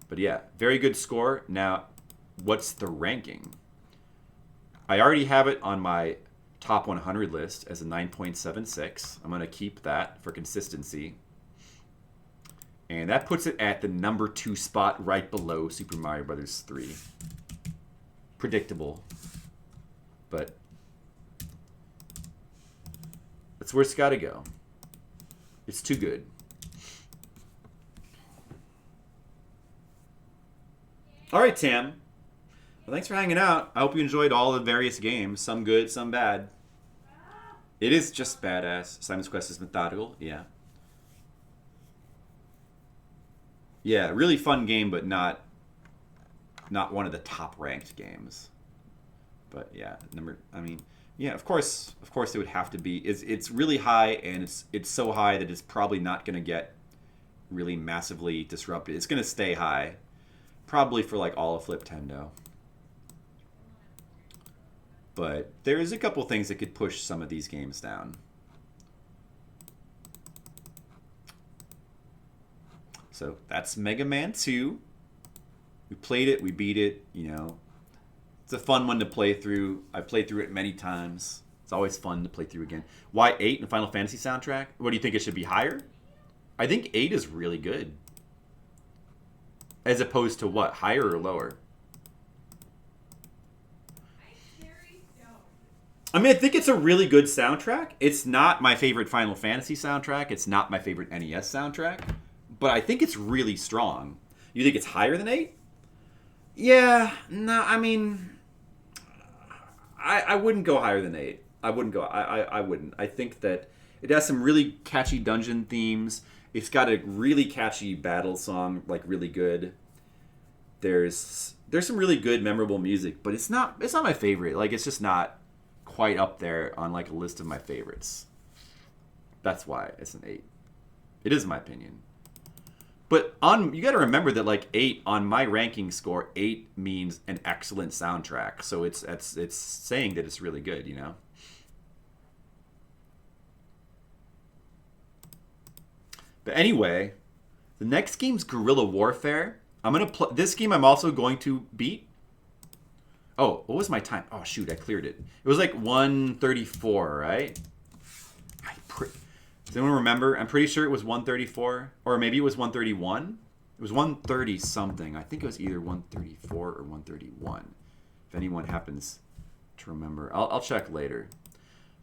But yeah, very good score. Now, what's the ranking? I already have it on my top 100 list as a 9.76. I'm going to keep that for consistency. And that puts it at the number 2 spot right below Super Mario Bros. 3. Predictable. But that's where it's got to go. It's too good. All right, Tam. Well, thanks for hanging out. I hope you enjoyed all the various games. Some good, some bad. It is just badass. Simon's Quest is methodical. Yeah. Yeah, really fun game, but not one of the top ranked games. But yeah, yeah, of course it would have to be. It's really high, and it's so high that it's probably not going to get really massively disrupted. It's going to stay high, probably for like all of Fliptendo. But there's a couple things that could push some of these games down. So that's Mega Man 2. We played it, we beat it, you know. It's a fun one to play through. I've played through it many times. It's always fun to play through again. Why 8 in the Final Fantasy soundtrack? What do you think, it should be higher? I think 8 is really good. As opposed to what? Higher or lower? I mean, I think it's a really good soundtrack. It's not my favorite Final Fantasy soundtrack. It's not my favorite NES soundtrack. But I think it's really strong. You think it's higher than 8? Yeah, no, I mean, I wouldn't go higher than 8. I wouldn't go. I wouldn't. I think that it has some really catchy dungeon themes. It's got a really catchy battle song, like really good. There's some really good, memorable music, but it's not my favorite. Like, it's just not quite up there on like a list of my favorites. That's why it's an 8. It is my opinion. But you got to remember that like 8 on my ranking score, 8 means an excellent soundtrack. So it's saying that it's really good, you know. But anyway, the next game's Guerrilla Warfare. I'm gonna play this game. I'm also going to beat. Oh, what was my time? Oh shoot, I cleared it. It was like 134, right? Does anyone remember? I'm pretty sure it was 134, or maybe it was 131. It was 130 something. I think it was either 134 or 131. If anyone happens to remember, I'll check later.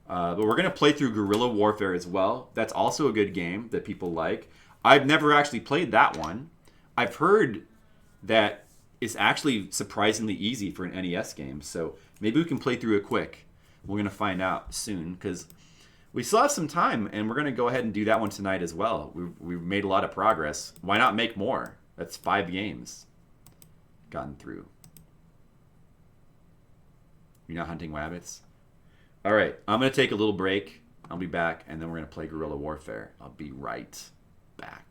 But we're gonna play through Guerrilla Warfare as well. That's also a good game that people like. I've never actually played that one. I've heard that it's actually surprisingly easy for an NES game. So maybe we can play through it quick. We're gonna find out soon because we still have some time, and we're going to go ahead and do that one tonight as well. We've made a lot of progress. Why not make more? That's 5 games gotten through. You're not hunting rabbits? All right, I'm going to take a little break. I'll be back, and then we're going to play Guerrilla Warfare. I'll be right back.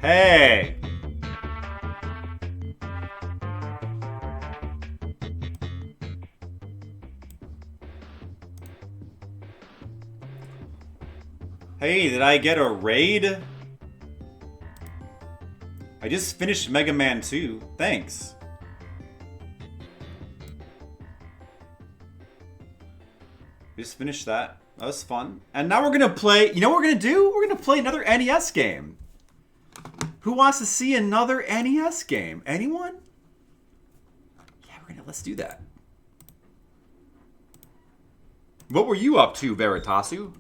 Hey! Hey, did I get a raid? I just finished Mega Man 2. Thanks. We just finished that. That was fun. And now we're gonna play. You know what we're gonna do? We're gonna play another NES game. Who wants to see another NES game? Anyone? Yeah, let's do that. What were you up to, Veritasu?